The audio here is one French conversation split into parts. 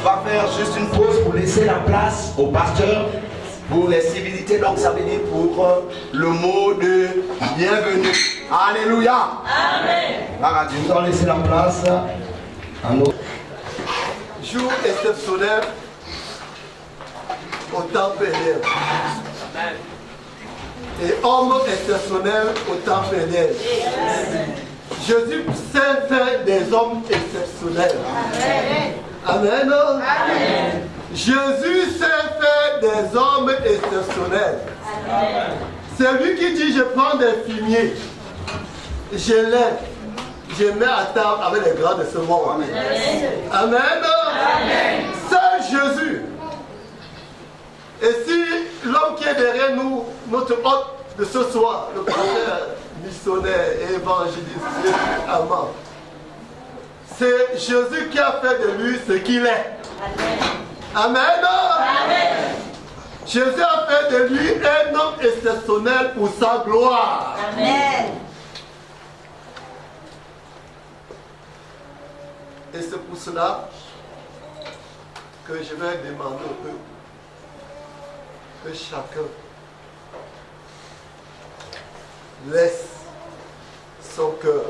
va faire juste une pause pour laisser la place au pasteur pour les civilités. Donc ça veut dire pour le mot de bienvenue. Alléluia. Amen. Nous allons laisser la place à nos... Jour exceptionnel au temps pénible. Et homme exceptionnel au temps pénible. Jésus sait faire des hommes exceptionnels. Amen. Amen. Jésus sait faire des hommes exceptionnels. C'est lui qui dit, je prends des fumiers, je lève, je mets à table avec les grands de ce monde. Amen. Amen. C'est Jésus. Et si l'homme qui est derrière nous, notre hôte de ce soir, le pasteur missionnaire et évangéliste, Amen, c'est Jésus qui a fait de lui ce qu'il est. Amen. Amen. Jésus a fait de lui un homme exceptionnel pour sa gloire. Amen. Et c'est pour cela que je vais demander au peuple que chacun laisse son cœur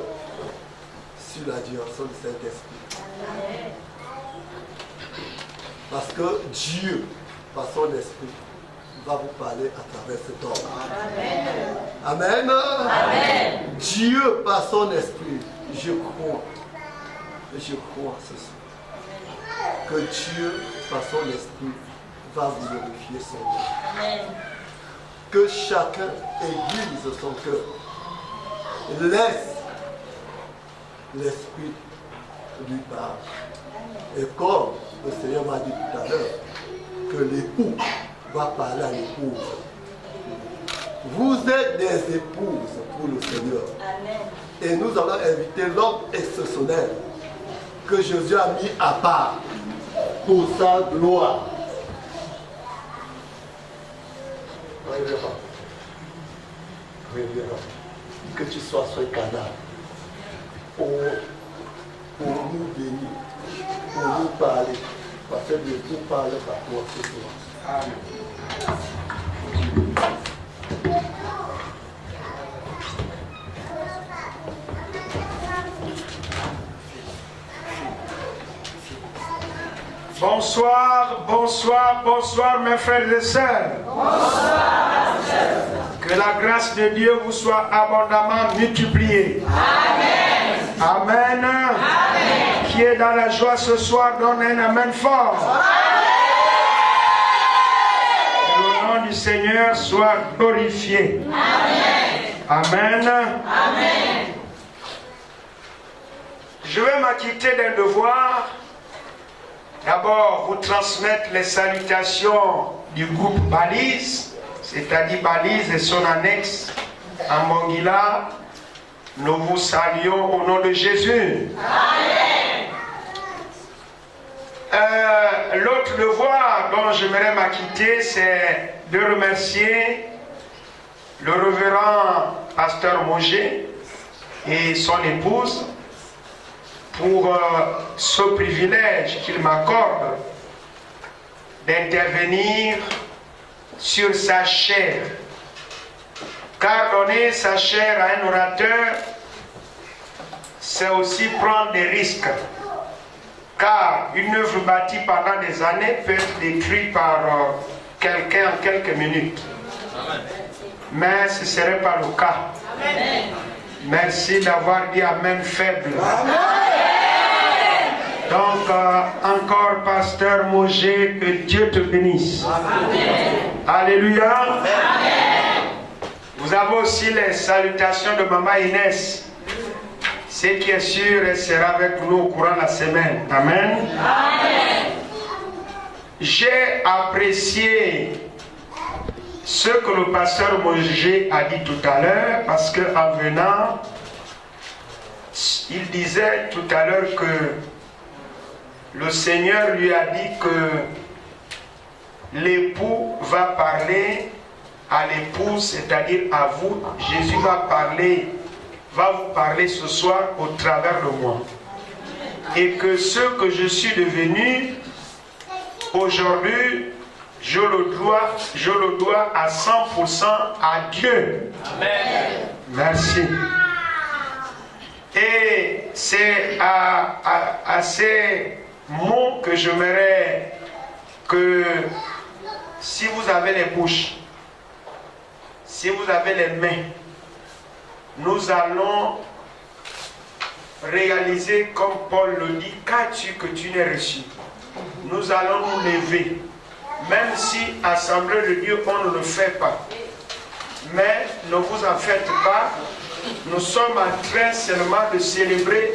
sur la direction du Saint-Esprit. Parce que Dieu, par son esprit, va vous parler à travers cet homme. Amen. Amen. Amen. Dieu, par son esprit, je crois ce soir que Dieu, par son esprit, va vous glorifier son nom. Amen. Que chacun aiguise son cœur. Laisse l'esprit lui parler. Et comme le Seigneur m'a dit tout à l'heure, que l'époux va parler à l'épouse. Vous êtes des épouses pour le Seigneur. Amen. Et nous allons inviter l'homme exceptionnel que Jésus a mis à part pour sa gloire. Révérend, que tu sois sur le canal pour nous bénir, pour nous parler, parce que Dieu nous parle par toi ce soir. Amen. Bonsoir, bonsoir, bonsoir mes frères et sœurs. Bonsoir, que la grâce de Dieu vous soit abondamment multipliée. Amen. Amen. Amen. Qui est dans la joie ce soir, donne un amen fort. Que le nom du Seigneur soit glorifié. Amen. Amen. Amen. Je vais m'acquitter d'un devoir. D'abord, vous transmettre les salutations du groupe Balise, c'est-à-dire Balise et son annexe en Mongila. Nous vous saluons au nom de Jésus. Amen. L'autre devoir dont j'aimerais m'acquitter, c'est de remercier le révérend pasteur Mogé et son épouse pour ce privilège qu'il m'accorde d'intervenir sur sa chair. Car donner sa chair à un orateur, c'est aussi prendre des risques. Car une œuvre bâtie pendant des années peut être détruite par quelqu'un en quelques minutes. Mais ce ne serait pas le cas. Amen. Merci d'avoir dit Amen faible. Amen. Donc, encore, pasteur Mogé, que Dieu te bénisse. Amen. Alléluia. Amen. Vous avez aussi les salutations de Maman Inès. Ce qui est sûr, elle sera avec nous au courant de la semaine. Amen. Amen. J'ai apprécié ce que le pasteur Mogé a dit tout à l'heure, parce qu'en venant, il disait tout à l'heure que le Seigneur lui a dit que l'époux va parler à l'épouse, c'est-à-dire à vous. Jésus va vous parler ce soir au travers de moi. Et que ce que je suis devenu, aujourd'hui, je le dois à 100% à Dieu. Amen. Merci. Et c'est à ces mots que j'aimerais que, si vous avez les bouches, si vous avez les mains, nous allons réaliser comme Paul le dit, qu'as-tu que tu n'aies reçu? Nous allons nous lever, même si assemblée de Dieu on ne le fait pas. Mais ne vous en faites pas, nous sommes en train seulement de célébrer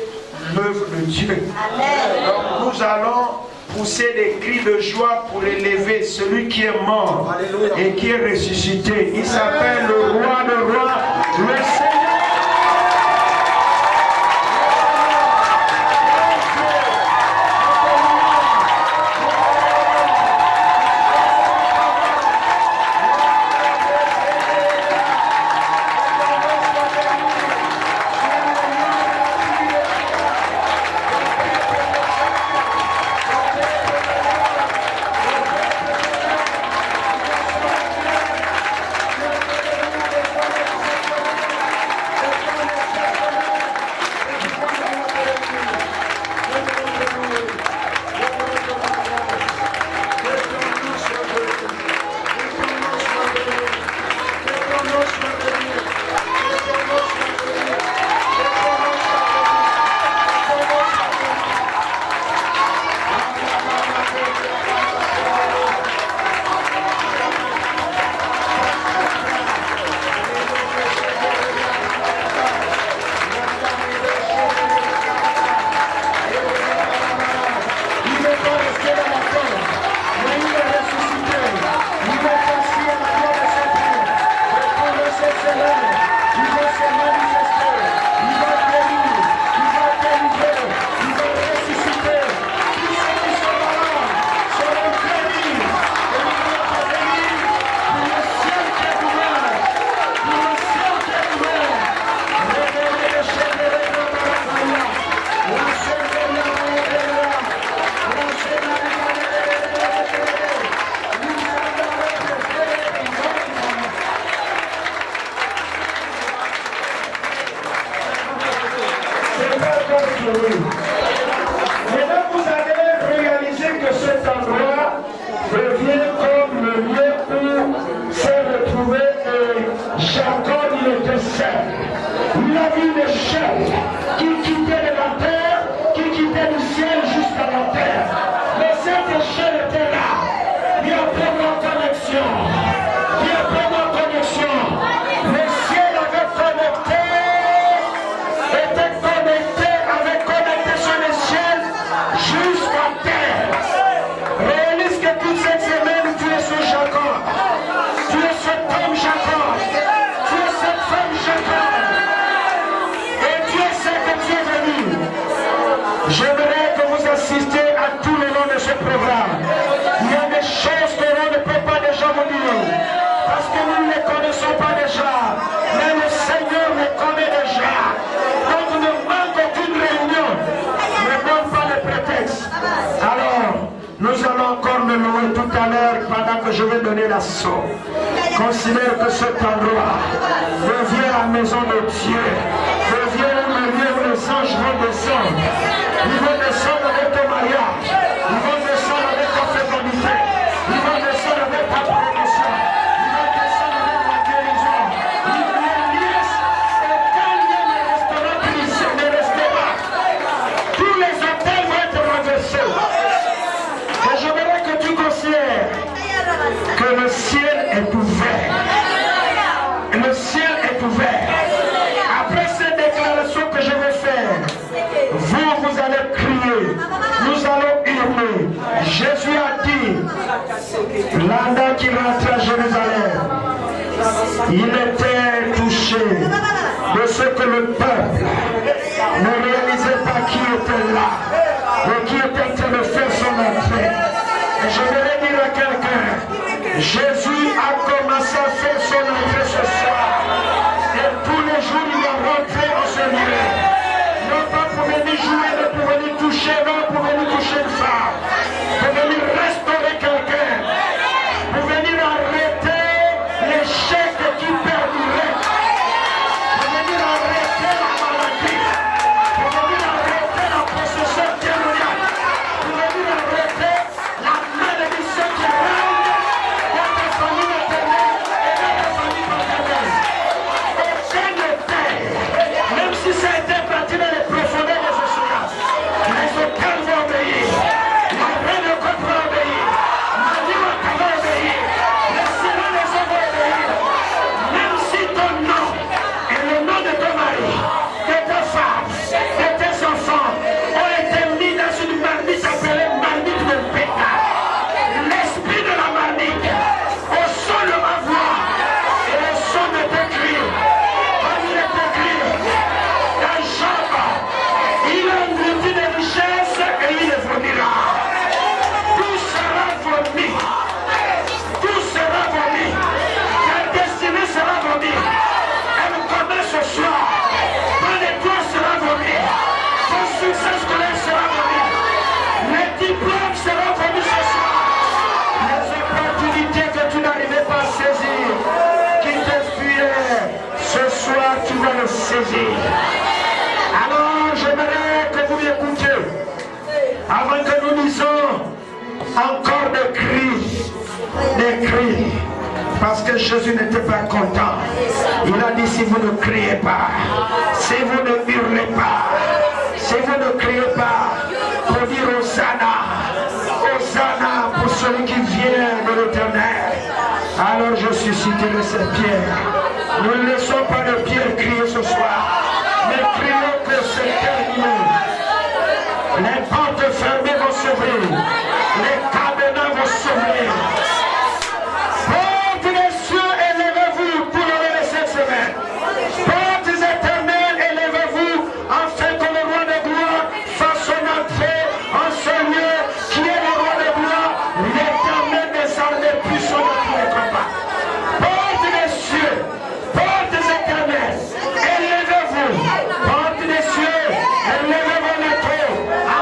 l'œuvre de Dieu. Amen. Donc nous allons pousser des cris de joie pour élever celui qui est mort. Alléluia. Et qui est ressuscité. Il s'appelle le roi de rois, le Seigneur. Maintenant, vous allez réaliser que cet endroit devient comme le lieu où s'est retrouvé Jacob, il était seul. Il a vu des chefs qui quittaient de la terre, qui quittaient du ciel jusqu'à la terre. Mais cette échelle était là. Il y a première connexion. Il y a première connexion. Le ciel avait connecté, était connecté, avait connecté sur le ciel jusqu'à terre. Réalise que toute cette semaine, tu es ce Jacob. Tu es cet homme Jacob. Tu es cette femme Jacob. Et Dieu sait que tu es venu. J'aimerais que vous assistiez à tout le long de ce programme. Il y a des choses que l'on ne peut pas déjà vous dire. Parce que nous ne les connaissons pas déjà. Mais le Seigneur les connaît déjà. Donc ne manque aucune réunion. Ne manque pas de prétexte. Alors, nous allons encore me louer tout à l'heure pendant que je vais donner l'assaut. Considère que cet endroit devient la maison de Dieu. Devient le lieu où les anges vont descendre. Ils vont descendre avec ton mariage. Ils vont descendre avec ta fécondité. Ils vont descendre avec ta promotion. Ils vont descendre avec la guérison. Ils vont lier et quand il y a le restaurant ici, le restaurant, tous les hôtels vont être renversés. Et j'aimerais que tu considères que le ciel est ouvert. Le ciel est ouvert. Après cette déclaration que je vais faire, vous allez crier, nous allons hurler. Jésus a dit, l'âne qui rentre à Jérusalem, il était touché de ce que le peuple ne réalisait pas qui était là et qui était en train de faire son entrée. Et je voudrais dire à quelqu'un, Jésus a commencé à faire son entrée ce soir. Et tous les jours, il va rentrer en ce lieu. Non pas pour venir jouer, mais pour venir toucher, non pour venir toucher une femme. Pour venir restaurer Jésus. Alors, j'aimerais que vous m'écoutiez. Avant que nous lisions encore des cris. Parce que Jésus n'était pas content. Il a dit, si vous ne criez pas, si vous ne hurlez pas, si vous ne criez pas, pour dire Hosanna, Hosanna pour celui qui vient de l'Éternel. Alors je susciterai cette pierre. Ne laissons pas de pierre crier ce soir, mais crions que c'est terminé. Les portes fermées vont s'ouvrir, les cadenas vont s'ouvrir. Portes des cieux, élevez-vous pour le reste de cette semaine. Portes éternelles, élevez-vous, afin que le roi de gloire fasse son entrée en ce lieu qui est le roi de gloire, l'Éternel des armées puissant de tous les combats. Portes des cieux, portes éternelles, élevez-vous. Portes des cieux, élevez vos lettres,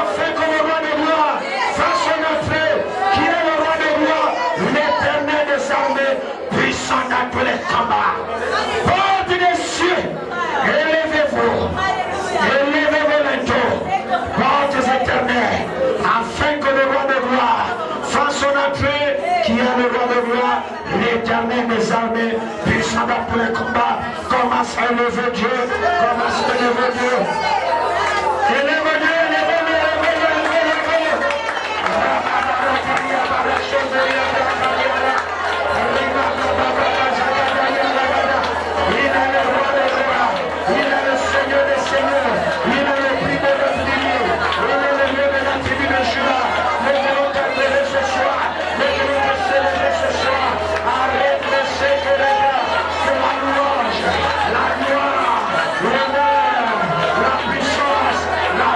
afin que le roi de gloire fasse son entrée, qui est le roi de gloire, l'Éternel des armées, puissant dans tous les combats. Portes des cieux, élevez-vous. Élevez vos lettres, portes éternelles, afin que le roi de gloire fasse son entrée, qui est le roi de gloire, l'Éternel des armées, puissant dans tous les combats. Commence à élever Dieu, commence à élever Dieu. Élevez Dieu, élevez Dieu, élevez Dieu, élevez Dieu. Il est le roi de gloire, il est le Seigneur des seigneurs, il est le prix de revenir, il est le lieu de la tribu de Juda. Nous voulons t'adorer ce soir, nous voulons te célébrer ce soir. Arrête de sécurité, que la louange, la gloire, l'honneur, la puissance, la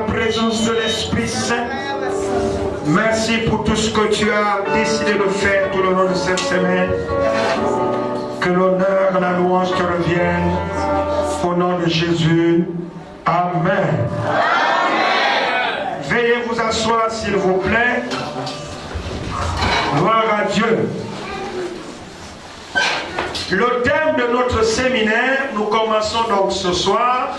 présence de l'Esprit Saint. Merci pour tout ce que tu as décidé de faire tout le long de cette semaine. Que l'honneur et la louange te reviennent. Au nom de Jésus. Amen. Veuillez vous asseoir s'il vous plaît. Gloire à Dieu. Le thème de notre séminaire, nous commençons donc ce soir,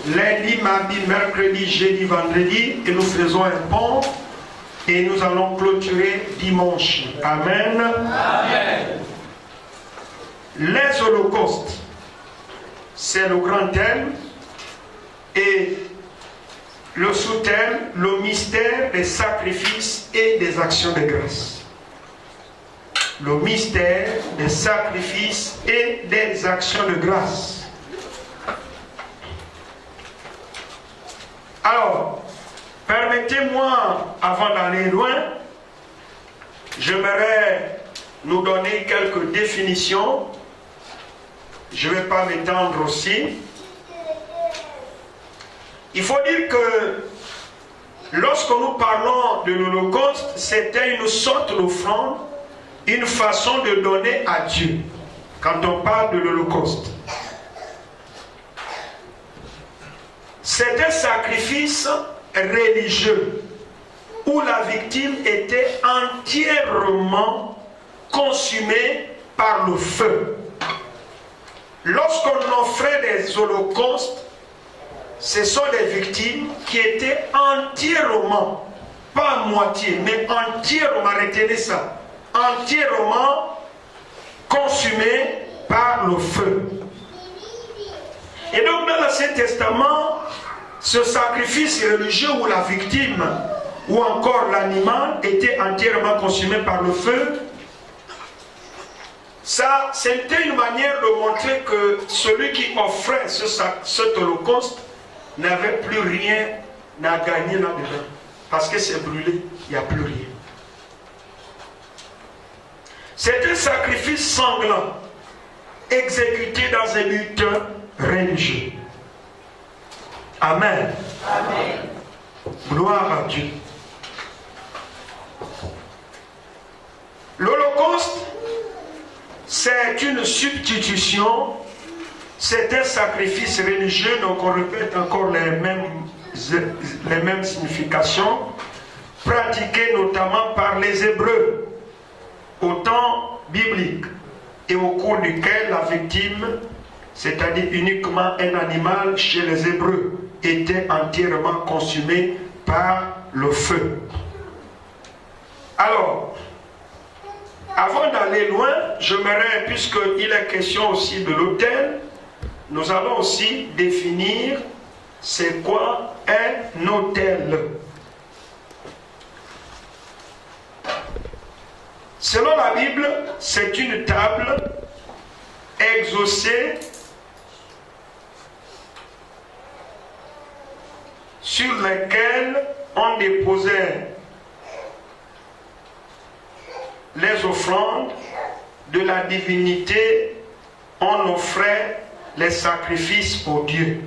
lundi, mardi, mercredi, jeudi, vendredi, et nous faisons un pont et nous allons clôturer dimanche. Amen. Amen. Les holocaustes, c'est le grand thème, et le sous-thème, le mystère des sacrifices et des actions de grâce. Le mystère des sacrifices et des actions de grâce. Alors, permettez-moi, avant d'aller loin, j'aimerais nous donner quelques définitions. Je ne vais pas m'étendre aussi. Il faut dire que lorsque nous parlons de l'Holocauste, c'était une sorte d'offrande, une façon de donner à Dieu quand on parle de l'Holocauste. C'est un sacrifice religieux où la victime était entièrement consumée par le feu. Lorsqu'on offrait des holocaustes, ce sont des victimes qui étaient entièrement, pas à moitié, mais entièrement, retenez ça, entièrement consumées par le feu. Et donc dans l'Ancien Testament, ce sacrifice religieux où la victime ou encore l'animal était entièrement consumé par le feu, ça c'était une manière de montrer que celui qui offrait cet holocauste n'avait plus rien à gagner là-dedans. Parce que c'est brûlé, il n'y a plus rien. C'est un sacrifice sanglant, exécuté dans un but religieux. Amen. Amen. Gloire à Dieu. L'Holocauste, c'est une substitution, c'est un sacrifice religieux, donc on répète encore les mêmes significations, pratiquées notamment par les Hébreux au temps biblique et au cours duquel la victime, c'est-à-dire uniquement un animal chez les Hébreux, était entièrement consumé par le feu. Alors, avant d'aller loin, j'aimerais, puisqu'il est question aussi de l'autel, nous allons aussi définir c'est quoi un autel. Selon la Bible, c'est une table exaucée sur laquelle on déposait les offrandes de la divinité, on offrait les sacrifices pour Dieu.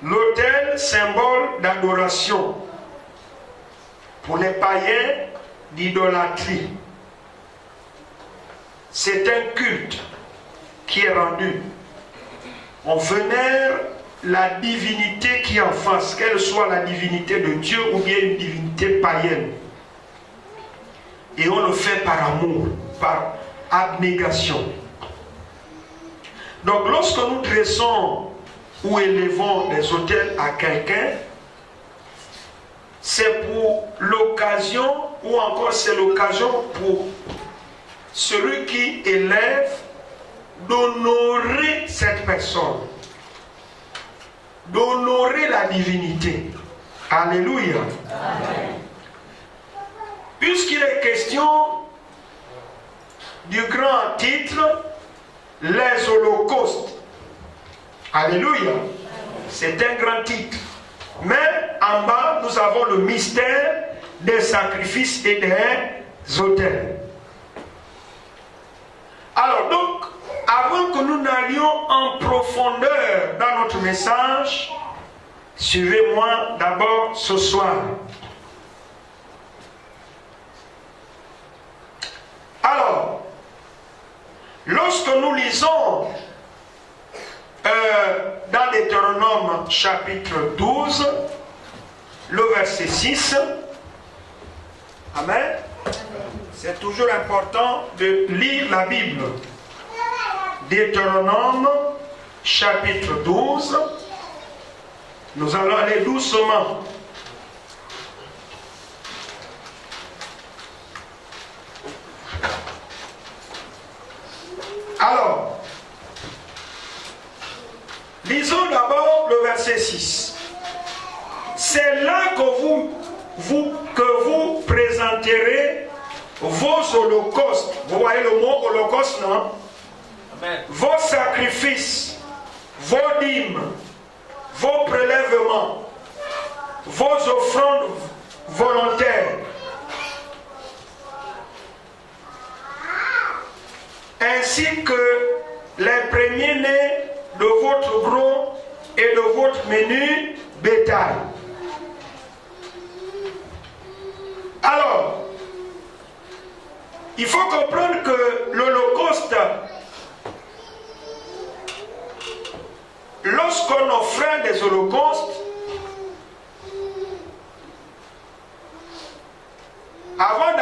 L'autel, symbole d'adoration. Pour les païens, d'idolâtrie. C'est un culte qui est rendu. On vénère la divinité qui est en face, qu'elle soit la divinité de Dieu ou bien une divinité païenne. Et on le fait par amour, par abnégation. Donc lorsque nous dressons ou élevons des autels à quelqu'un, c'est pour l'occasion, ou encore c'est l'occasion pour celui qui élève d'honorer cette personne, d'honorer la divinité. Alléluia. Amen. Puisqu'il est question du grand titre, les holocaustes. Alléluia. C'est un grand titre. Mais en bas, nous avons le mystère des sacrifices et des autels. Alors donc, avant que nous n'allions en profondeur dans notre message, Suivez-moi d'abord ce soir. Alors, lorsque nous lisons dans Deutéronome chapitre 12, le verset 6, Amen, c'est toujours important de lire la Bible. Deutéronome chapitre 12, nous allons aller doucement. Alors, lisons d'abord le verset 6. C'est là que vous présenterez vos holocaustes. Vous voyez le mot holocauste, non? Amen. Vos sacrifices, vos dîmes, vos prélèvements, vos offrandes volontaires, ainsi que les premiers-nés de votre gros et de votre menu bétail. Alors, il faut comprendre que l'Holocauste, lorsqu'on offrait des holocaustes, avant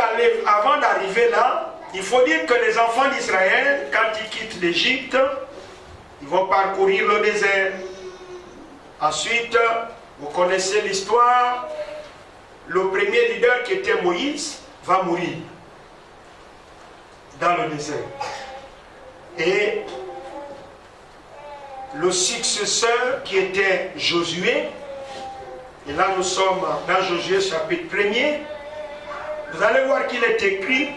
d'arriver là, il faut dire que les enfants d'Israël, quand ils quittent l'Égypte, ils vont parcourir le désert. Ensuite, vous connaissez l'histoire, le premier leader qui était Moïse va mourir dans le désert. Et le successeur qui était Josué, et là nous sommes dans Josué chapitre 1er, vous allez voir qu'il est écrit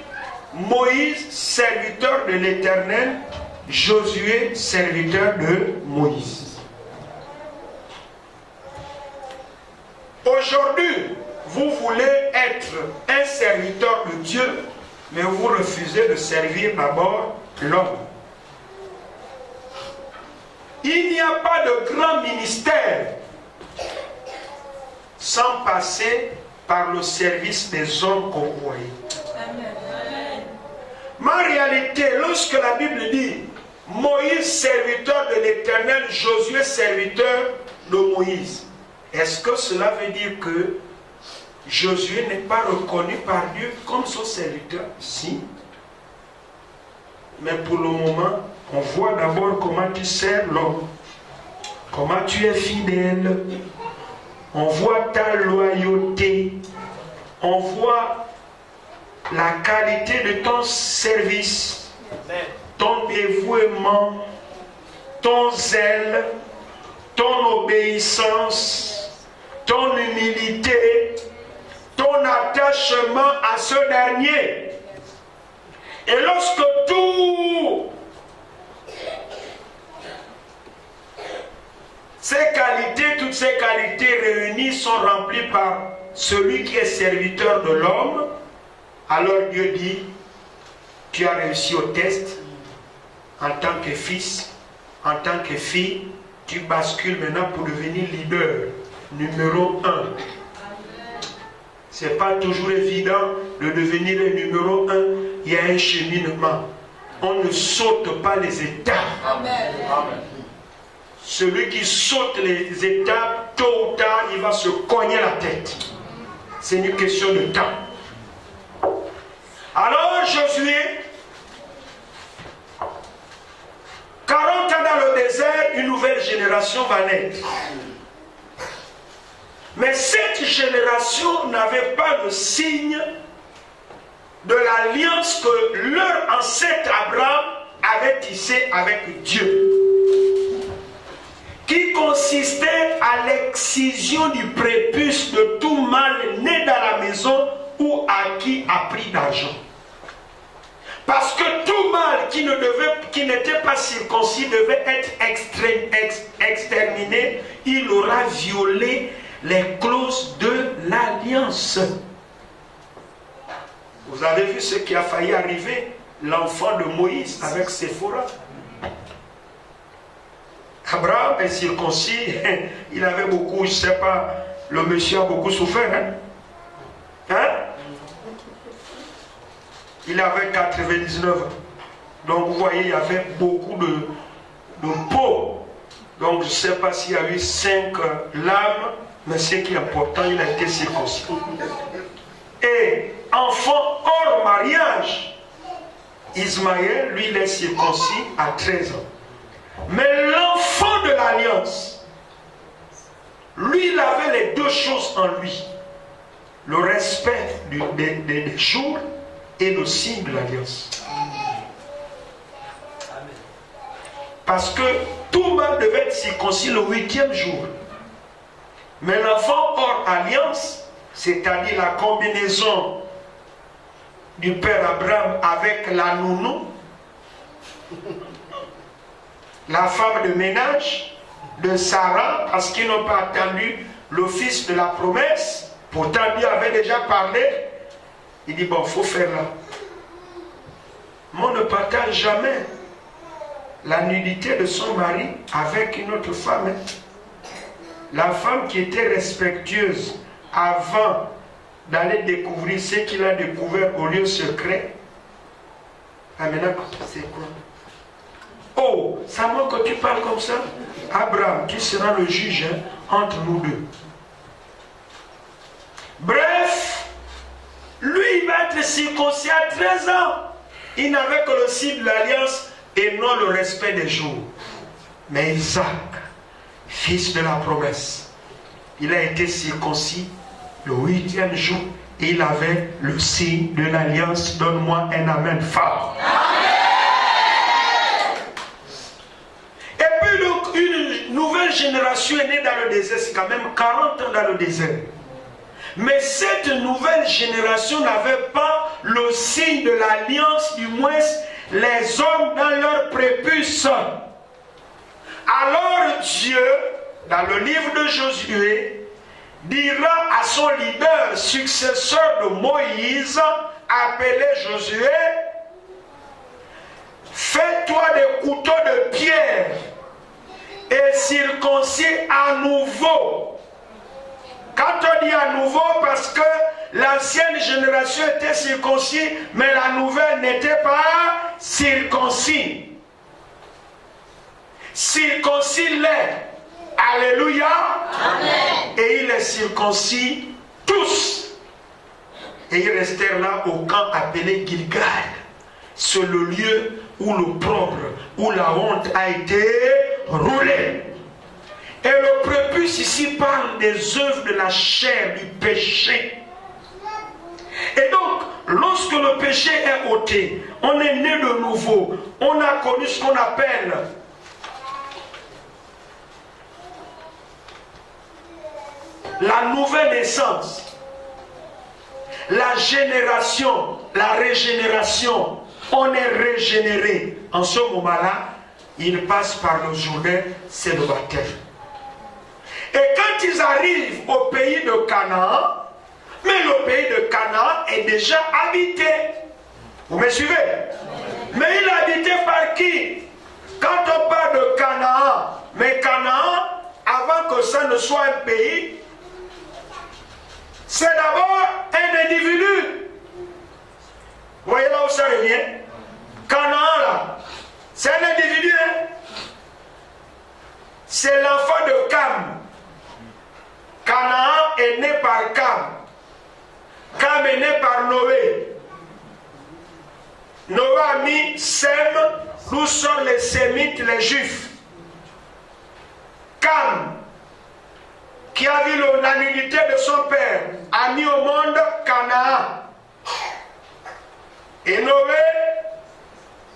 Moïse, serviteur de l'Éternel, Josué, serviteur de Moïse. Aujourd'hui, vous voulez être un serviteur de Dieu, mais vous refusez de servir d'abord l'homme. Il n'y a pas de grand ministère sans passer par le service des hommes convoyés. Mais en réalité, lorsque la Bible dit Moïse, serviteur de l'Éternel, Josué, serviteur de Moïse, est-ce que cela veut dire que Josué n'est pas reconnu par Dieu comme son serviteur? Si. Mais pour le moment, on voit d'abord comment tu sers l'homme, comment tu es fidèle, on voit ta loyauté, on voit la qualité de ton service, ton dévouement, ton zèle, ton obéissance, ton humilité, ton attachement à ce dernier. Et lorsque toutes ces qualités réunies sont remplies par celui qui est serviteur de l'homme, alors Dieu dit, tu as réussi au test en tant que fils, en tant que fille, tu bascules maintenant pour devenir leader numéro 1. Ce n'est pas toujours évident de devenir le numéro 1. Il y a un cheminement. On ne saute pas les étapes. Amen. Amen. Celui qui saute les étapes, tôt ou tard, il va se cogner la tête. C'est une question de temps. Alors Josué, 40 ans dans le désert, une nouvelle génération va naître. Mais cette génération n'avait pas de signe de l'alliance que leur ancêtre Abraham avait tissée avec Dieu, qui consistait à l'excision du prépuce de tout mâle né dans la maison ou à qui a pris d'argent. Parce que tout mâle qui n'était pas circoncis devait être exterminé. Il aura violé les clauses de l'alliance. Vous avez vu ce qui a failli arriver, l'enfant de Moïse avec Séphora. Abraham est circoncis, il avait beaucoup, je ne sais pas, le monsieur a beaucoup souffert. Hein? Il avait 99 ans. Donc vous voyez, il y avait beaucoup de peau. Donc je ne sais pas s'il y a eu 5 lames, mais ce qui est important, il a été circoncis. Et enfant hors mariage, Ismaël, lui, il est circoncis à 13 ans. Mais l'enfant de l'alliance, lui, il avait les deux choses en lui. Le respect des jours et le signe de l'alliance. Parce que tout mâle devait être circoncis le 8e jour. Mais l'enfant hors alliance, c'est-à-dire la combinaison du père Abraham avec la nounou, la femme de ménage de Sarah, parce qu'ils n'ont pas attendu le fils de la promesse, pourtant Dieu avait déjà parlé, il dit bon, il faut faire là. Mais on ne partage jamais la nudité de son mari avec une autre femme. La femme qui était respectueuse avant d'aller découvrir ce qu'il a découvert au lieu secret. Ah, maintenant, c'est quoi? Oh, c'est moi que tu parles comme ça? Abraham, tu seras le juge entre nous deux. Bref, lui, il va être circoncis à 13 ans. Il n'avait que le signe de l'alliance et non le respect des jours. Mais Isaac, fils de la promesse, il a été circoncis le 8e jour et il avait le signe de l'alliance. Donne-moi un amen fort. Et puis donc, une nouvelle génération est née dans le désert. C'est quand même 40 ans dans le désert. Mais cette nouvelle génération n'avait pas le signe de l'alliance, du moins les hommes dans leur prépuce. Alors Dieu, dans le livre de Josué, dira à son leader, successeur de Moïse, appelé Josué, fais-toi des couteaux de pierre et circoncis à nouveau. Quand on dit à nouveau, parce que l'ancienne génération était circoncis, mais la nouvelle n'était pas circoncis. Circoncis-les. Alléluia. Amen. Et ils les circoncis tous. Et ils restèrent là au camp appelé Gilgal. C'est le lieu où l'opprobre, où la honte a été roulée. Et le prépuce ici parle des œuvres de la chair, du péché. Et donc, lorsque le péché est ôté, on est né de nouveau, on a connu ce qu'on appelle la nouvelle naissance, la génération, la régénération. On est régénéré. En ce moment-là, il passe par le Jourdain, c'est le baptême. Et quand ils arrivent au pays de Canaan, mais le pays de Canaan est déjà habité. Vous me suivez? Mais il est habité par qui? Quand on parle de Canaan, mais Canaan, avant que ça ne soit un pays, c'est d'abord un individu. Vous voyez là où ça revient? Canaan là, c'est un individu. Hein? C'est l'enfant de Cam. Canaan est né par Cam. Cam est né par Noé. Noé a mis Sem, d'où sont les Sémites, les Juifs. Cam, qui a vu la nudité de son père, a mis au monde Canaan. Et Noé,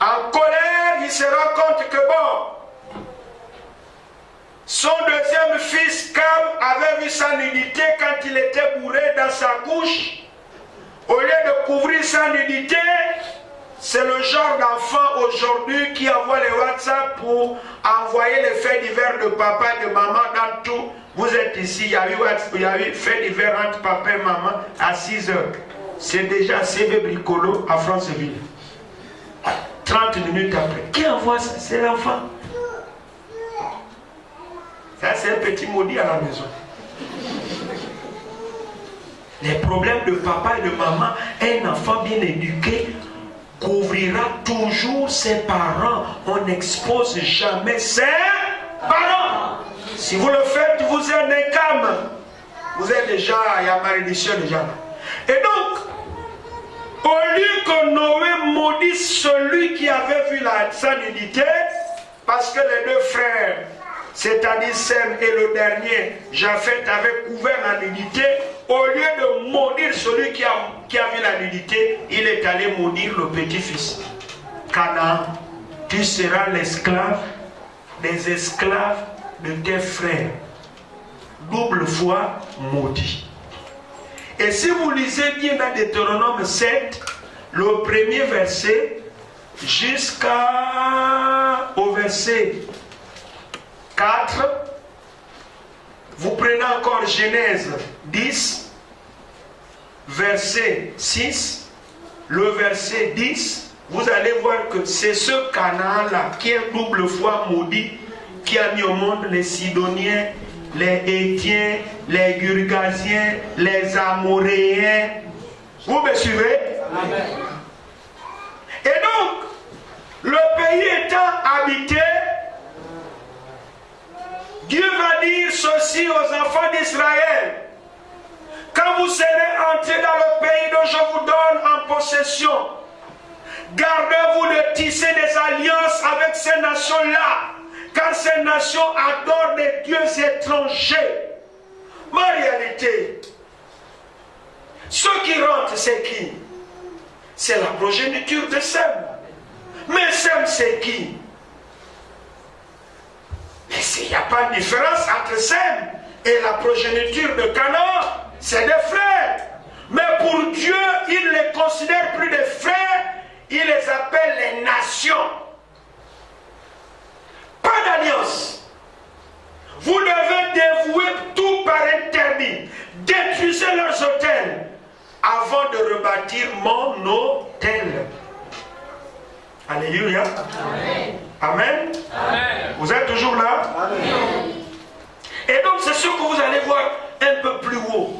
en colère, il se rend compte que bon, son deuxième fils, Cam, avait vu sa nudité quand il était bourré dans sa couche. Au lieu de couvrir sa nudité, c'est le genre d'enfant aujourd'hui qui envoie les WhatsApp pour envoyer les faits divers de papa et de maman dans tout. Vous êtes ici, il y a eu faits divers entre papa et maman à 6 heures. C'est déjà CV Bricolo à Franceville. 30 minutes après. Qui envoie ça? C'est l'enfant. Ça, c'est un petit maudit à la maison. Les problèmes de papa et de maman, un enfant bien éduqué couvrira toujours ses parents. On n'expose jamais ses parents. Si vous le faites, vous êtes des cames. Vous êtes déjà, il y a malédiction déjà là. Et donc, au lieu que Noé maudisse celui qui avait vu sa nudité, parce que les deux frères, c'est-à-dire Sem et le dernier, Japheth, avaient couvert la nudité, au lieu de maudire celui qui a vu la nudité, il est allé maudire le petit-fils. Canaan, tu seras l'esclave des esclaves de tes frères. Double fois maudit. Et si vous lisez bien dans Deutéronome 7, le premier verset, jusqu'au verset 4, vous prenez encore Genèse 10, verset 6, le verset 10, vous allez voir que c'est ce Canaan-là qui est double fois maudit, qui a mis au monde les Sidoniens, les Hétiens, les Girgasiens, les Amoréens. Vous me suivez? Amen. Et donc, le pays étant habité, Dieu va dire ceci aux enfants d'Israël. Quand vous serez entrés dans le pays dont je vous donne en possession, gardez-vous de tisser des alliances avec ces nations-là, car ces nations adorent des dieux étrangers. Mais en réalité, ceux qui rentrent, c'est qui? C'est la progéniture de Sem. Mais Sem, c'est qui? Mais il n'y a pas de différence entre Sem et la progéniture de Canaan. C'est des frères. Mais pour Dieu, il ne les considère plus des frères, il les appelle les nations. Pas d'alliance. Vous devez dévouer tout par interdit. Détruisez leurs autels avant de rebâtir mon autel. Alléluia. Amen. Amen. Amen. Vous êtes toujours là? Amen. Et donc c'est ce que vous allez voir un peu plus haut,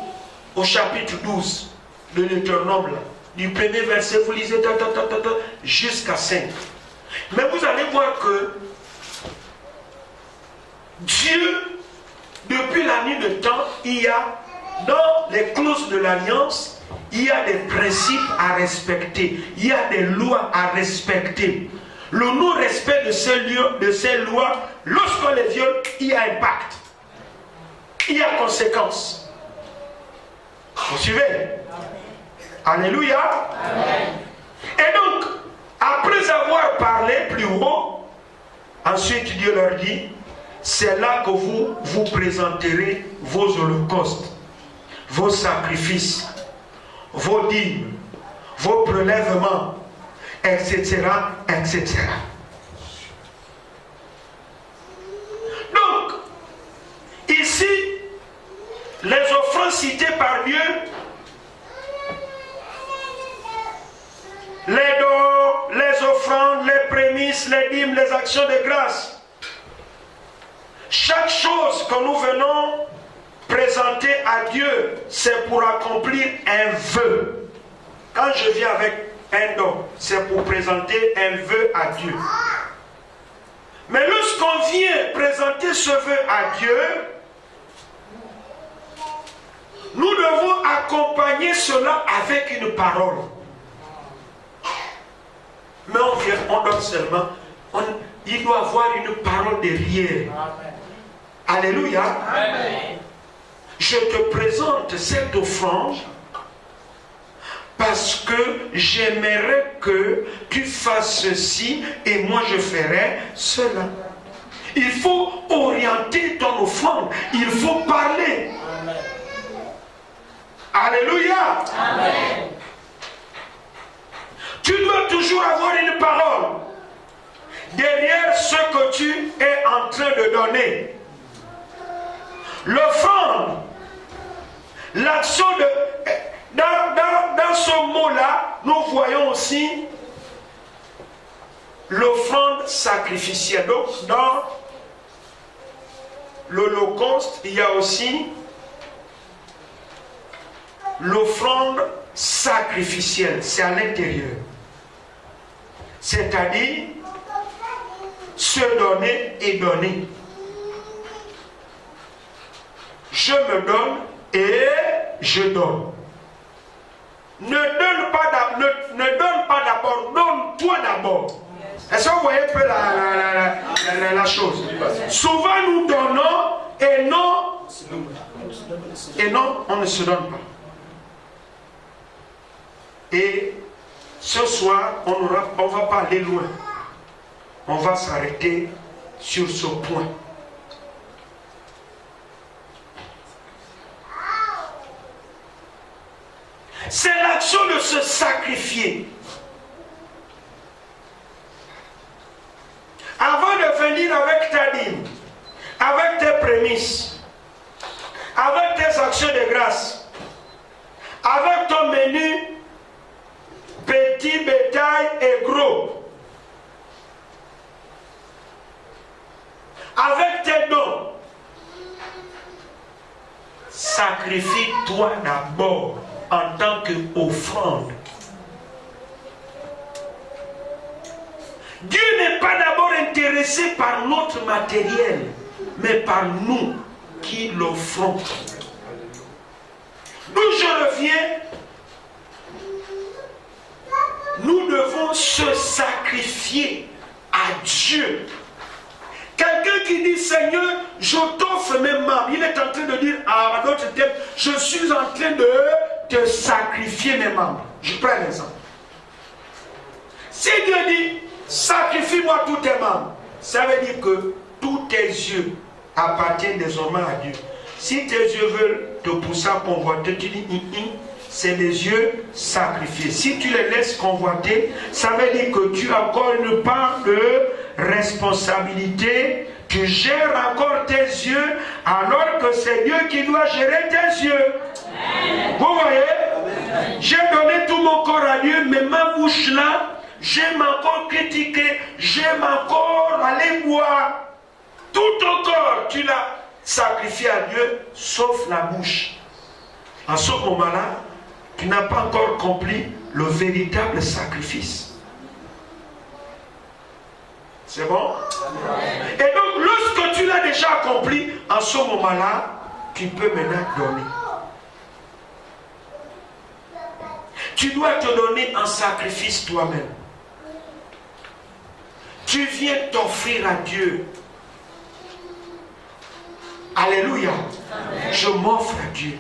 au chapitre 12 de Deutéronome, du premier verset, vous lisez jusqu'à 5. Mais vous allez voir que Dieu, depuis la nuit de temps, il y a dans les clauses de l'alliance, il y a des principes à respecter, il y a des lois à respecter. Le non-respect de ces lois, lorsqu'on les viole, il y a impact, il y a conséquence. Vous suivez? Alléluia. Amen. Et donc, après avoir parlé plus haut, ensuite Dieu leur dit, c'est là que vous vous présenterez vos holocaustes, vos sacrifices, vos dîmes, vos prélèvements, etc., etc. Donc, ici, les offrandes citées par Dieu, les dons, les offrandes, les prémices, les dîmes, les actions de grâce, chaque chose que nous venons présenter à Dieu, c'est pour accomplir un vœu. Quand je viens avec un don, c'est pour présenter un vœu à Dieu. Mais lorsqu'on vient présenter ce vœu à Dieu, nous devons accompagner cela avec une parole. Mais on donne seulement, il doit avoir une parole derrière. Amen. Alléluia. Amen. Je te présente cette offrande parce que j'aimerais que tu fasses ceci et moi je ferai cela. Il faut orienter ton offrande, il faut parler. Amen. Alléluia. Amen. Tu dois toujours avoir une parole derrière ce que tu es en train de donner. L'offrande, l'action de... Dans ce mot-là, nous voyons aussi l'offrande sacrificielle. Donc, dans l'holocauste, il y a aussi l'offrande sacrificielle. C'est à l'intérieur. C'est-à-dire se donner et donner. Je me donne et je donne. Ne donne pas d'abord, donne-toi d'abord. Est-ce que vous voyez un peu la chose? Souvent nous donnons et non, on ne se donne pas. Et ce soir, on va pas aller loin. On va s'arrêter sur ce point. C'est l'action de se sacrifier. Avant de venir avec ta dîme, avec tes prémices, avec tes actions de grâce, avec ton menu petit, bétail et gros, avec tes dons, sacrifie-toi d'abord en tant qu'offrande. Dieu n'est pas d'abord intéressé par notre matériel, mais par nous qui l'offrons. D'où je reviens, nous devons se sacrifier à Dieu. Quelqu'un qui dit Seigneur, je t'offre mes membres, il est en train de dire à notre thème, je suis en train de te sacrifier mes membres. Je prends un exemple. Si Dieu dit sacrifie-moi tous tes membres, ça veut dire que tous tes yeux appartiennent désormais à Dieu. Si tes yeux veulent te pousser à convoiter, tu dis c'est les yeux sacrifiés. Si tu les laisses convoiter, ça veut dire que tu as encore une part de responsabilité. Tu gères encore tes yeux alors que c'est Dieu qui doit gérer tes yeux. Vous voyez? J'ai donné tout mon corps à Dieu, mais ma bouche là, j'aime encore critiquer, j'aime encore aller boire. Tout ton corps, tu l'as sacrifié à Dieu, sauf la bouche. En ce moment-là, tu n'as pas encore accompli le véritable sacrifice. C'est bon? Et donc, lorsque tu l'as déjà accompli, en ce moment-là, tu peux maintenant donner. Tu dois te donner un sacrifice toi-même. Tu viens t'offrir à Dieu. Alléluia. Amen. Je m'offre à Dieu.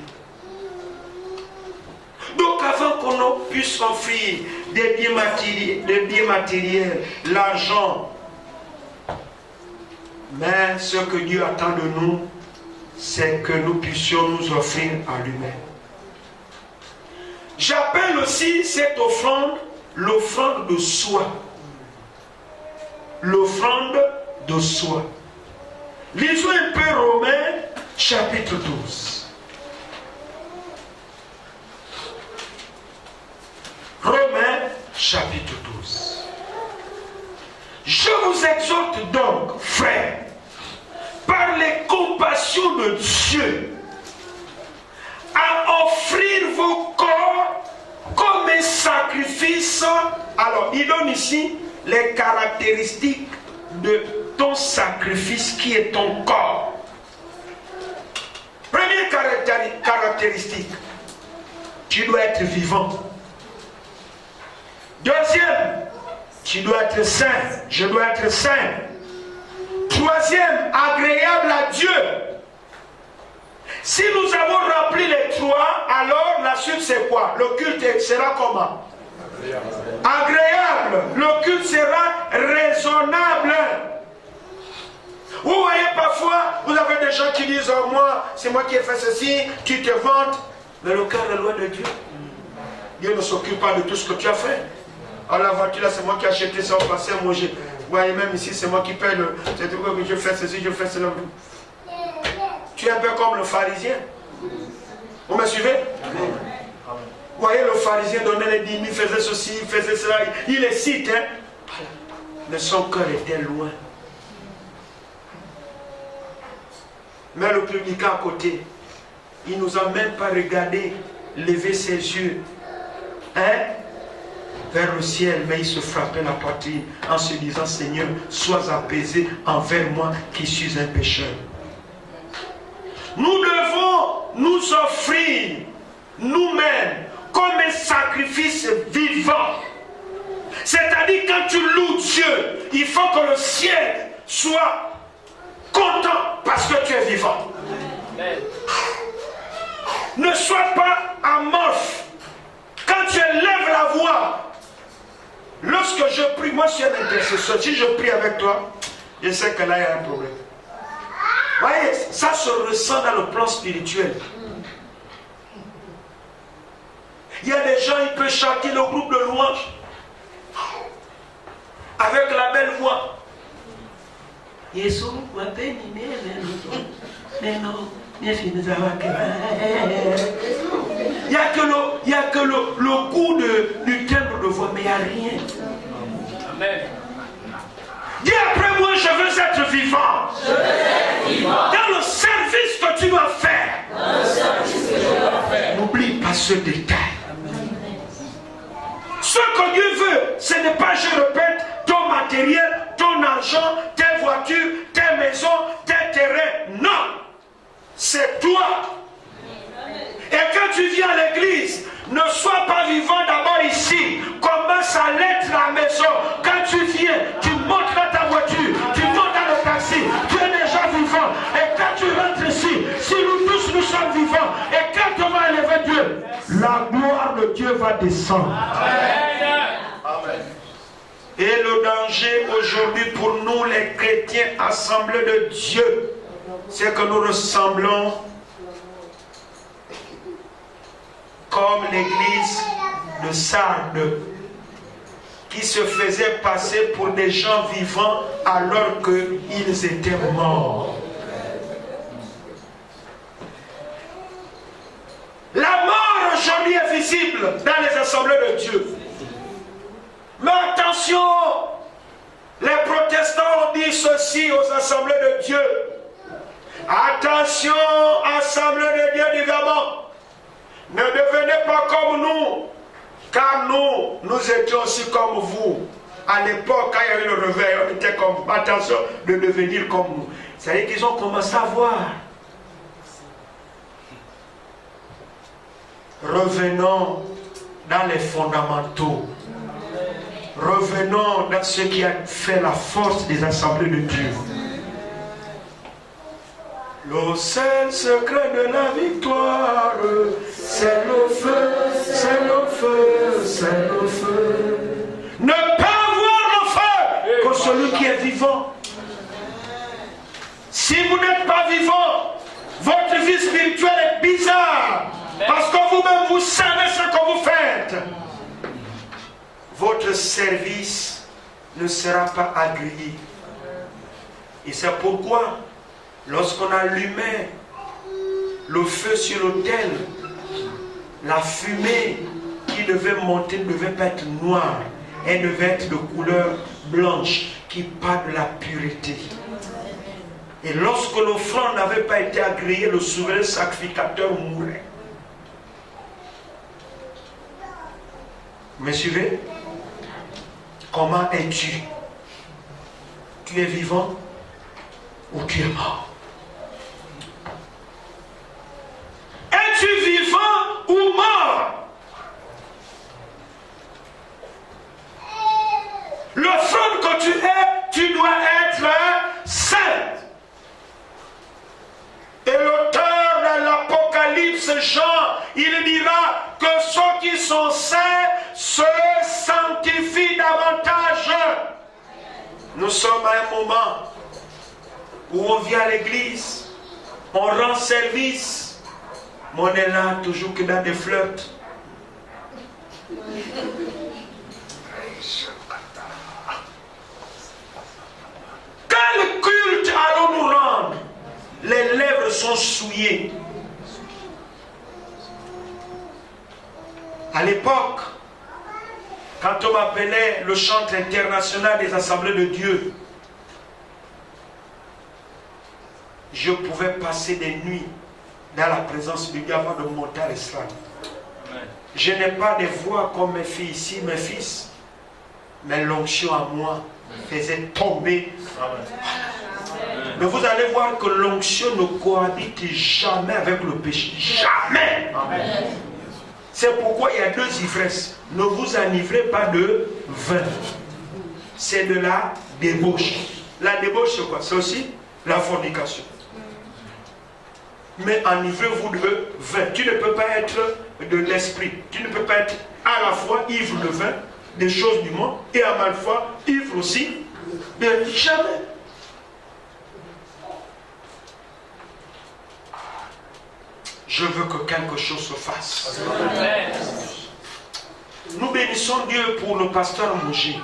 Donc avant qu'on puisse offrir des biens matériels, l'argent, mais ce que Dieu attend de nous, c'est que nous puissions nous offrir à lui-même. J'appelle aussi cette offrande l'offrande de soi. L'offrande de soi. Lisons un peu Romains chapitre 12. Romains chapitre 12. Je vous exhorte donc, frères, par les compassions de Dieu, à offrir vos corps comme un sacrifice. Alors, il donne ici les caractéristiques de ton sacrifice qui est ton corps. Première caractéristique, tu dois être vivant. Deuxième, tu dois être saint. Je dois être saint. Troisième, agréable à Dieu. Si nous avons rempli les trois, alors la suite c'est quoi? Le culte sera comment? Agréable. Le culte sera raisonnable. Vous voyez parfois, vous avez des gens qui disent oh, moi, c'est moi qui ai fait ceci, tu te vantes. Mais le cœur est loin de Dieu. Dieu ne s'occupe pas de tout ce que tu as fait. Alors la voiture là, c'est moi qui ai acheté ça au passé à manger. Vous voyez, même ici, c'est moi qui paie le. C'est tout que je fais ceci, je fais cela. Tu es un peu comme le pharisien. Vous me suivez? Vous voyez, le pharisien donnait les dîmes, il faisait ceci, il faisait cela. Il les cite, hein. Mais son cœur était loin. Mais le public à côté, il ne nous a même pas regardé, lever ses yeux vers le ciel, mais il se frappait la poitrine en se disant, Seigneur, sois apaisé envers moi qui suis un pécheur. Nous devons nous offrir nous-mêmes comme un sacrifice vivant. C'est-à-dire, quand tu loues Dieu, il faut que le ciel soit content parce que tu es vivant. Amen. Ne sois pas amorphe. Quand tu élèves la voix, lorsque je prie, moi je suis un intercesseur, si je prie avec toi, je sais que là il y a un problème. Vous voyez, ça se ressent dans le plan spirituel. Il y a des gens, ils peuvent chanter le groupe de louanges avec la belle voix. Il n'y a que le goût du timbre de voix, mais il n'y a rien. Amen. Dis après moi, je veux être vivant. Dans le service que tu dois faire. N'oublie pas ce détail. Ce que Dieu veut, ce n'est pas, je répète, ton matériel, ton argent, tes voitures, tes maisons, tes terrains. Non. C'est toi. Et quand tu viens à l'église, ne sois pas vivant d'abord ici. Commence à l'être à la maison. Quand tu viens, tu montes dans ta voiture, tu montes dans le taxi, tu es déjà vivant. Et quand tu rentres ici, si nous tous nous sommes vivants, et quand on va élever Dieu, la gloire de Dieu va descendre. Amen. Amen. Et le danger aujourd'hui pour nous les chrétiens assemblés de Dieu, c'est que nous ressemblons comme l'église de Sardes, qui se faisait passer pour des gens vivants alors qu'ils étaient morts. La mort aujourd'hui est visible dans les assemblées de Dieu. Mais attention, les protestants ont dit ceci aux assemblées de Dieu. Attention, assemblée de Dieu du Gabon. Ne devenez pas comme nous, car nous étions aussi comme vous. À l'époque, quand il y avait le réveil, on était comme, attention de devenir comme nous. C'est-à-dire qu'ils ont commencé à voir. Revenons dans les fondamentaux. Revenons dans ce qui a fait la force des assemblées de Dieu. Le seul secret de la victoire, c'est le feu, c'est le feu, c'est le feu. Ne pas voir le feu que celui qui est vivant. Si vous n'êtes pas vivant, votre vie spirituelle est bizarre. Parce que vous-même, vous savez ce que vous faites. Votre service ne sera pas agréé. Et c'est pourquoi, lorsqu'on allumait le feu sur l'autel, la fumée qui devait monter ne devait pas être noire. Elle devait être de couleur blanche qui parle de la pureté. Et lorsque l'offrande n'avait pas été agréée, le souverain sacrificateur mourait. Vous me suivez? Comment es-tu? Tu es vivant ou tu es mort? Es-tu vivant ou mort? L'offrande que tu es, tu dois être saint. Et l'auteur de l'Apocalypse, Jean, il dira que ceux qui sont saints se sanctifient davantage. Nous sommes à un moment où on vient à l'église, on rend service, mais on est là toujours que dans des flirts. Quel culte allons-nous rendre? Les lèvres sont souillées. À l'époque, quand on m'appelait le chantre international des assemblées de Dieu, je pouvais passer des nuits dans la présence de Dieu avant de monter à l'estrade. Je n'ai pas de voix comme mes filles ici, mes fils. Mais l'onction à moi faisait tomber. Mais vous allez voir que l'onction ne cohabite jamais avec le péché. Jamais. C'est pourquoi il y a deux ivresses. Ne vous enivrez pas de vin. C'est de la débauche. La débauche, c'est quoi? C'est aussi la fornication. Mais enivrez-vous de vin. Tu ne peux pas être de l'esprit. Tu ne peux pas être à la fois ivre de vin, des choses du monde, et à la fois ivre aussi de jamais. Je veux que quelque chose se fasse. Nous bénissons Dieu pour le pasteur Mougé.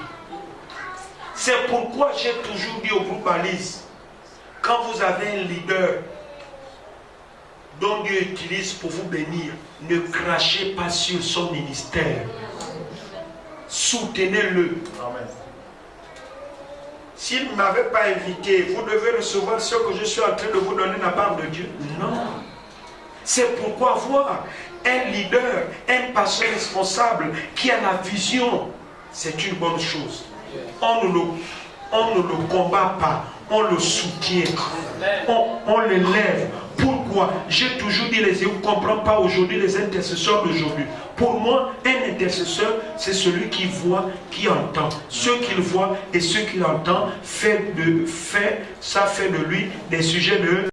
C'est pourquoi j'ai toujours dit au groupe Alice, quand vous avez un leader dont Dieu utilise pour vous bénir, ne crachez pas sur son ministère. Soutenez-le. S'il ne m'avait pas invité, vous devez recevoir ce que je suis en train de vous donner de la part de Dieu. Non. C'est pourquoi avoir un leader, un pasteur responsable qui a la vision, c'est une bonne chose. On ne le combat pas, on le soutient, on l'élève. Pourquoi? J'ai toujours dit, je ne comprends pas aujourd'hui les intercesseurs d'aujourd'hui. Pour moi, un intercesseur, c'est celui qui voit, qui entend. Ce qu'il voit et ce qu'il entend ça fait de lui des sujets de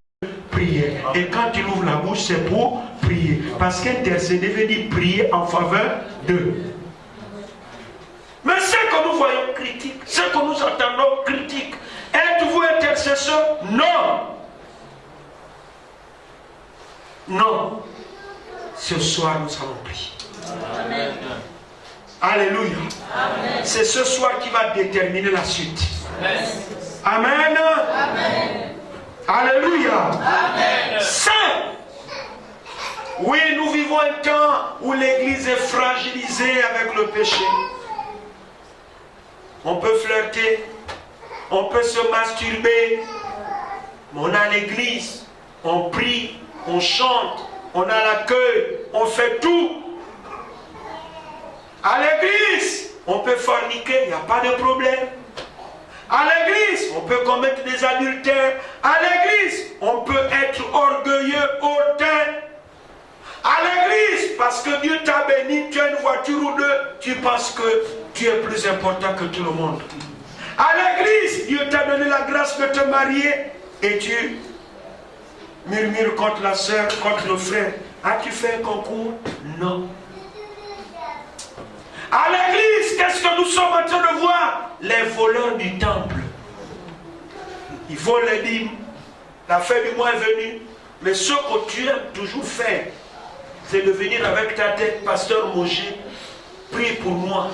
prière. Et quand il ouvre la bouche, c'est pour prier. Parce qu'intercéder veut dire prier en faveur d'eux. Mais ce que nous voyons critique, ce que nous entendons critique, êtes-vous intercesseur? Non. Non. Ce soir, nous allons prier. Amen. Alléluia. C'est ce soir qui va déterminer la suite. Amen. Amen. Alléluia. Amen. Saint. Oui, nous vivons un temps où l'église est fragilisée avec le péché. On peut flirter, on peut se masturber, mais on a l'église, on prie, on chante, on a l'accueil, on fait tout. À l'église, on peut forniquer, il n'y a pas de problème. À l'église, on peut commettre des adultères. À l'église, on peut être orgueilleux, hautain. À l'église, parce que Dieu t'a béni, tu as une voiture ou deux, tu penses que tu es plus important que tout le monde. À l'église, Dieu t'a donné la grâce de te marier et tu murmures contre la soeur, contre le frère. As-tu fait un concours? Non. À l'église, qu'est-ce que nous sommes en train de voir? Les voleurs du temple. Ils volent les dîmes. La fin du mois est venue. Mais ce que tu aimes toujours faire, c'est de venir avec ta tête, pasteur Mougé, prie pour moi.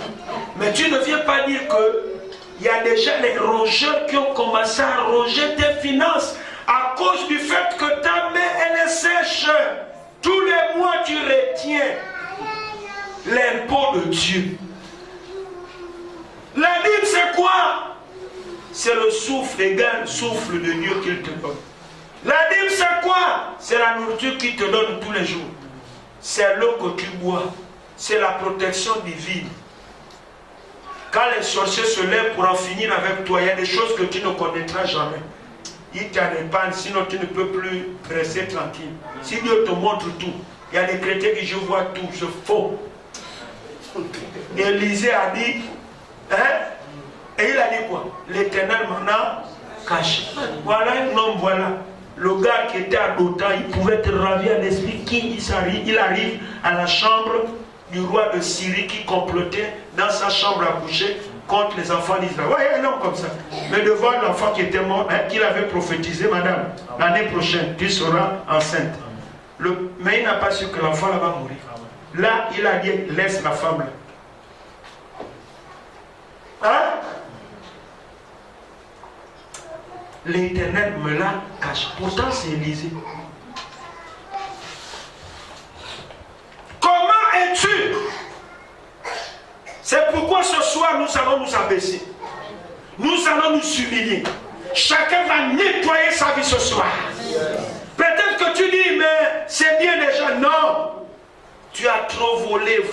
Mais tu ne viens pas dire que il y a déjà les rongeurs qui ont commencé à ronger tes finances à cause du fait que ta main elle est sèche. Tous les mois tu retiens l'impôt de Dieu. La dîme c'est quoi? C'est le souffle égal, souffle de Dieu qu'il te donne. La dîme c'est quoi? C'est la nourriture qu'il te donne tous les jours. C'est l'eau que tu bois. C'est la protection divine. Quand les sorciers se lèvent pour en finir avec toi, il y a des choses que tu ne connaîtras jamais. Ils t'en épargnent, sinon tu ne peux plus rester tranquille. Si Dieu te montre tout, il y a des chrétiens qui disent je vois tout, c'est faux. Élisée a dit, et il a dit quoi? L'Éternel m'en a caché. Voilà un homme, voilà. Le gars qui était à Dothan, il pouvait être ravi à l'esprit. Il arrive à la chambre du roi de Syrie qui complotait dans sa chambre à coucher contre les enfants d'Israël. Oui, un homme comme ça. Mais devant l'enfant qui était mort, qu'il avait prophétisé, madame, l'année prochaine, tu seras enceinte. Mais il n'a pas su que l'enfant là va mourir. Là, il a dit, laisse la femme là. Hein? L'Éternel me l'a caché. Pourtant, c'est Élisée. Comment es-tu? C'est pourquoi ce soir, nous allons nous abaisser. Nous allons nous humilier. Chacun va nettoyer sa vie ce soir. bien des gens. Non. Tu as trop volé.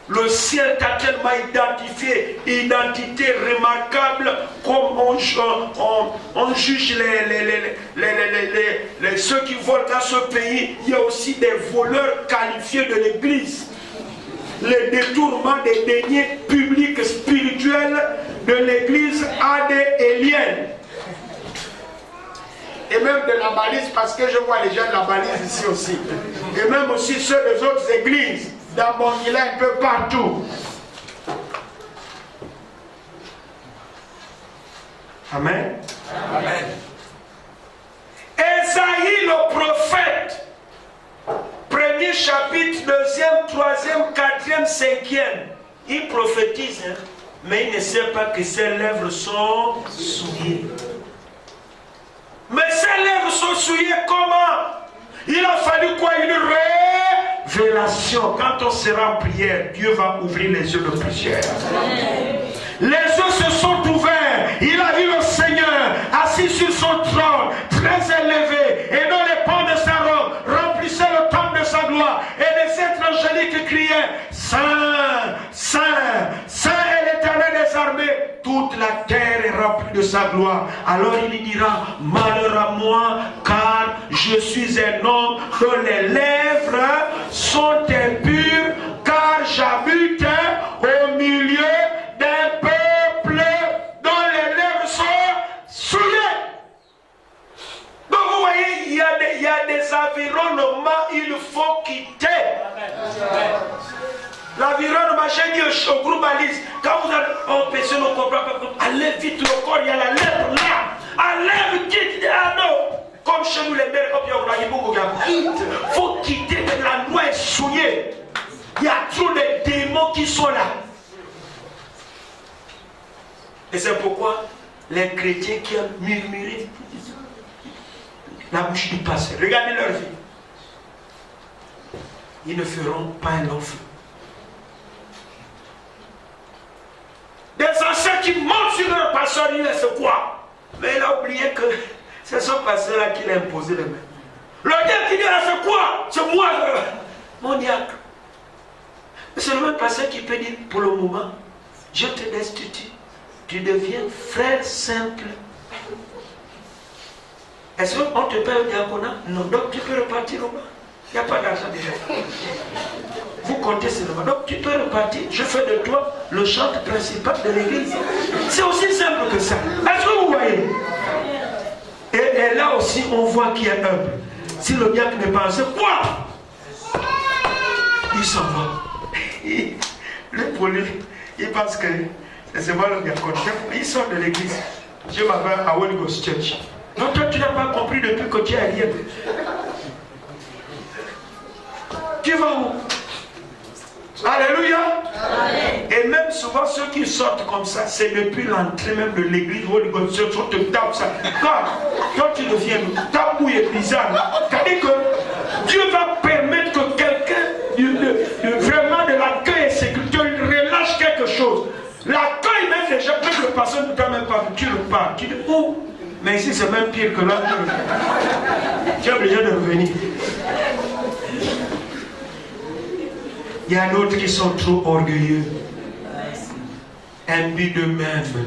Le ciel t'a tellement identifié, identité remarquable, comme on juge ceux qui volent dans ce pays. Il y a aussi des voleurs qualifiés de l'église. Le détournement des deniers publics spirituels de l'église adélienne. Et même de la balise, parce que je vois les gens de la balise ici aussi. Et même aussi ceux des autres églises. Dans Bongila, un peu partout. Amen. Amen. Ésaïe le prophète, premier chapitre, deuxième, troisième, quatrième, cinquième, il prophétise, hein, mais il ne sait pas que ses lèvres sont souillées. Mais ses lèvres sont souillées comment? Il a fallu quoi? Une révélation. Quand on sera en prière, Dieu va ouvrir les yeux de plusieurs. Les yeux se sont ouverts. Il a vu le Seigneur assis sur son trône, très élevé, et dans les pans de sa robe remplissait le temple de sa gloire. Et les êtres angéliques criaient: Saint, Saint, Saint est l'Éternel des armées. Toute la terre est remplie de sa gloire. Alors il lui dira: malheur à moi, car je suis un homme dont les lèvres sont impures, car j'habite au milieu d'un peuple dont les lèvres sont souillées. Donc vous voyez, il y a des environnements, il faut quitter. L'environnement, j'ai dit au groupe Alice, quand vous avez empêché nos comprendre, allez vite le corps, il y a la lèvre là. Allez vite, ah non. Comme chez nous les mères, il faut quitter, la loi est souillée. Il y a trop de démons qui sont là. Et c'est pourquoi les chrétiens qui ont murmuré, la bouche du passé, regardez leur vie. Ils ne feront pas un long feu. Des anciens qui montent sur leur pasteur, il c'est quoi? Mais il a oublié que c'est son pasteur-là qui l'a imposé les mains. Le diable qui dit là, c'est quoi? C'est moi, mon diacre. C'est le même pasteur qui peut dire, pour le moment, je te destitue. Tu deviens frère simple. Est-ce qu'on te paye au diaconat? Non, donc tu peux repartir au bas. Il n'y a pas d'argent déjà. Vous comptez seulement. Donc tu peux repartir. Je fais de toi le chantre principal de l'église. C'est aussi simple que ça. Est-ce que vous voyez? Et là aussi, on voit qu'il y a humble. Si le diacre n'est pas c'est quoi? Il s'en va. Le poli, il pense que c'est moi le diacre. Il sort de l'église. Je m'appelle à Holy Ghost Church. Non, toi, tu n'as pas compris depuis que tu es allié. Tu vas où? Alléluia. Amen. Et même souvent ceux qui sortent comme ça, c'est depuis l'entrée même de l'église où on te tape ça. Quand tu deviens, ta bouille est bizarre. C'est-à-dire que Dieu va permettre que quelqu'un vraiment de l'accueil et sécurité relâche quelque chose. L'accueil même déjà, même le passeur ne t'a même pas vu, tu repars. Tu dis où? Mais ici c'est même pire que là. Tu es obligé de revenir. Il y a d'autres qui sont trop orgueilleux, imbus d'eux-mêmes.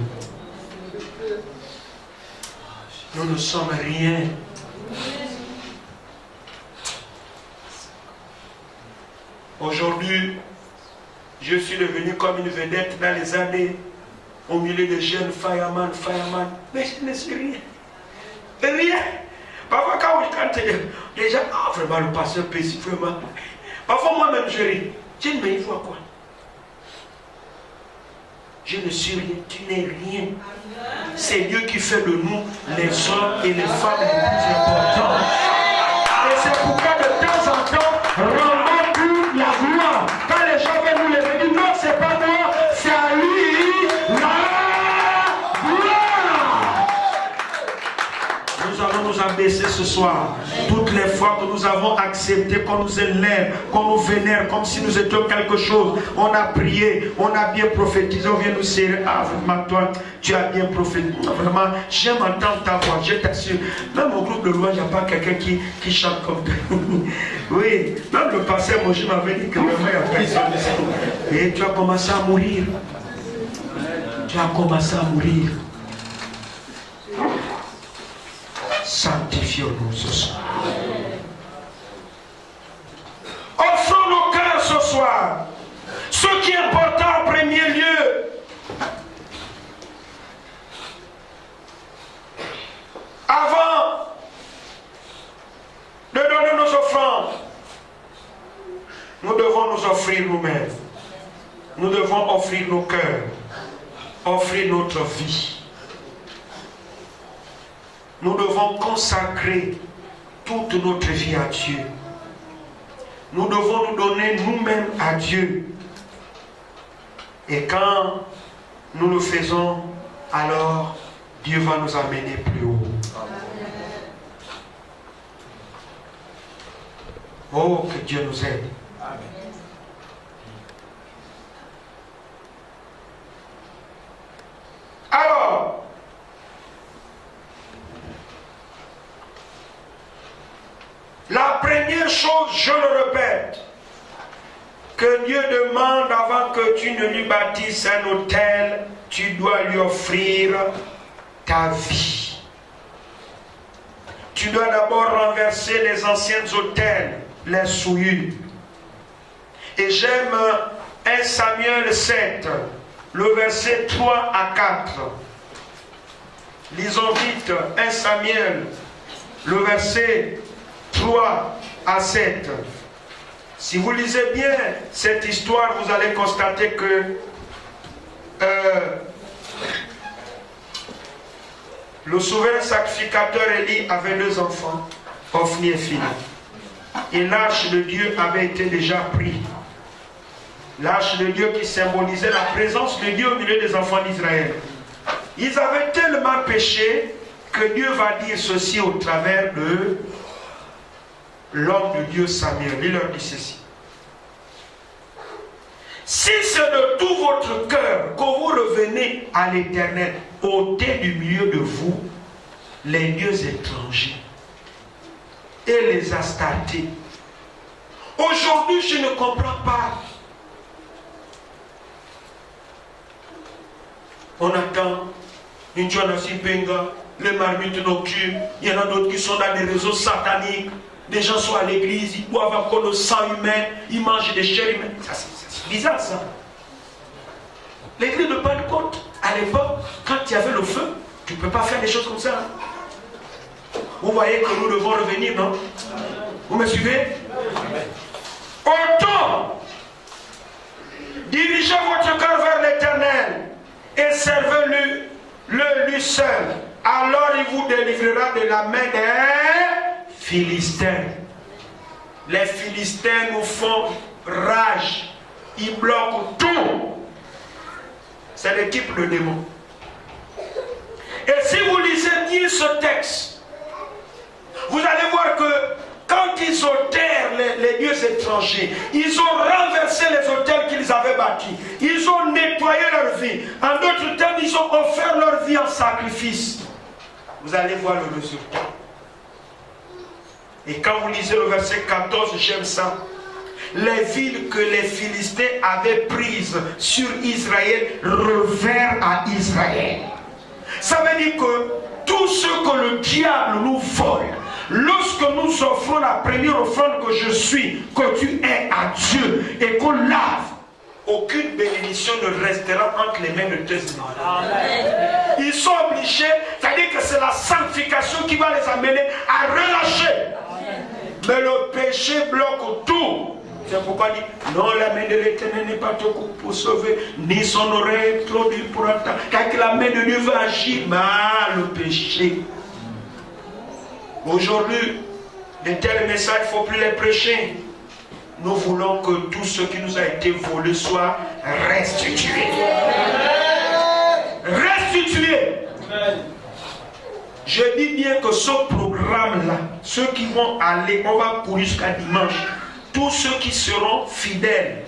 Nous ne sommes rien. Aujourd'hui, je suis devenu comme une vedette dans les années, au milieu des jeunes fireman, mais je ne suis rien. Rien. Parfois, quand les gens, vraiment, le pasteur péché, vraiment. Parfois, moi-même, je ris. Tiens, mais il faut quoi? Je ne suis rien, tu n'es rien. C'est Dieu qui fait de nous les hommes et les femmes les plus importants. Et c'est pourquoi de temps en temps, rendons-nous la gloire. Quand les gens viennent nous lever, disent non, c'est pas moi, c'est à lui la gloire. Nous allons nous a baissés ce soir. Toutes les fois que nous avons accepté qu'on nous élève, qu'on nous vénère comme si nous étions quelque chose, on a prié, on a bien prophétisé, on vient nous serrer. Ah, vraiment, toi, tu as bien prophétisé. Vraiment, j'aime entendre ta voix, je t'assure. Même au groupe de louange, il n'y a pas quelqu'un qui chante comme toi. Oui, même le pasteur Moji m'avait dit que vraiment, il n'y a personne ici. Et tu as commencé à mourir. Tu as commencé à mourir. Sanctifions-nous ce soir. Offrons nos cœurs ce soir. Ce qui est important en premier lieu. Avant de donner nos offrandes, nous devons nous offrir nous-mêmes. Nous devons offrir nos cœurs, offrir notre vie. Nous devons consacrer toute notre vie à Dieu. Nous devons nous donner nous-mêmes à Dieu. Et quand nous le faisons, alors Dieu va nous amener plus haut. Oh, que Dieu nous aide. Alors, la première chose, je le répète, que Dieu demande avant que tu ne lui bâtisses un autel, tu dois lui offrir ta vie. Tu dois d'abord renverser les anciens autels, les souillures. Et j'aime 1 Samuel 7, le verset 3 à 4. Lisons vite 1 Samuel, le verset 3 à 7. Si vous lisez bien cette histoire, vous allez constater que le souverain sacrificateur Élie avait 2 enfants, Ophni et Phinéas. Et l'arche de Dieu avait été déjà prise. L'arche de Dieu qui symbolisait la présence de Dieu au milieu des enfants d'Israël. Ils avaient tellement péché que Dieu va dire ceci au travers de l'homme de Dieu Samuel. Il leur dit ceci. Si c'est de tout votre cœur que vous revenez à l'Éternel, ôtez du milieu de vous les dieux étrangers et les Astartés. Aujourd'hui, je ne comprends pas. On attend une Jonas Benga, les marmites nocturnes, il y en a d'autres qui sont dans des réseaux sataniques. Des gens sont à l'église, ils boivent encore le sang humain, ils mangent des chairs humaines. C'est bizarre ça. L'église de Pentecôte, à l'époque, quand il y avait le feu, tu ne peux pas faire des choses comme ça. Vous voyez que nous devons revenir, non? Vous me suivez? Autant dirigez votre cœur vers l'Éternel et servez-le lui seul. Alors il vous délivrera de la main des Philistins. Les Philistins nous font rage. Ils bloquent tout. C'est l'équipe de démons. Et si vous lisez bien ce texte, vous allez voir que quand ils ôtèrent les dieux étrangers, ils ont renversé les autels qu'ils avaient bâtis. Ils ont nettoyé leur vie. En d'autres termes, ils ont offert leur vie en sacrifice. Vous allez voir le résultat. Et quand vous lisez le verset 14, j'aime ça. Les villes que les Philistins avaient prises sur Israël revinrent à Israël. Ça veut dire que tout ce que le diable nous vole, lorsque nous offrons la première offrande que je suis, que tu es à Dieu et qu'on lave, aucune bénédiction ne restera entre les mains de tes ennemis. Ils sont obligés, c'est-à-dire que c'est la sanctification qui va les amener à relâcher. Mais le péché bloque tout. C'est pourquoi il dit, non, la main de l'Éternel n'est pas trop courte pour sauver, ni son oreille trop dure pour entendre. Car la main de Dieu va agir, mais le péché. Aujourd'hui, de tels messages, il ne faut plus les prêcher. Nous voulons que tout ce qui nous a été volé soit restitué. Restitué. Je dis bien que ce programme-là, ceux qui vont aller, on va courir jusqu'à dimanche. Tous ceux qui seront fidèles,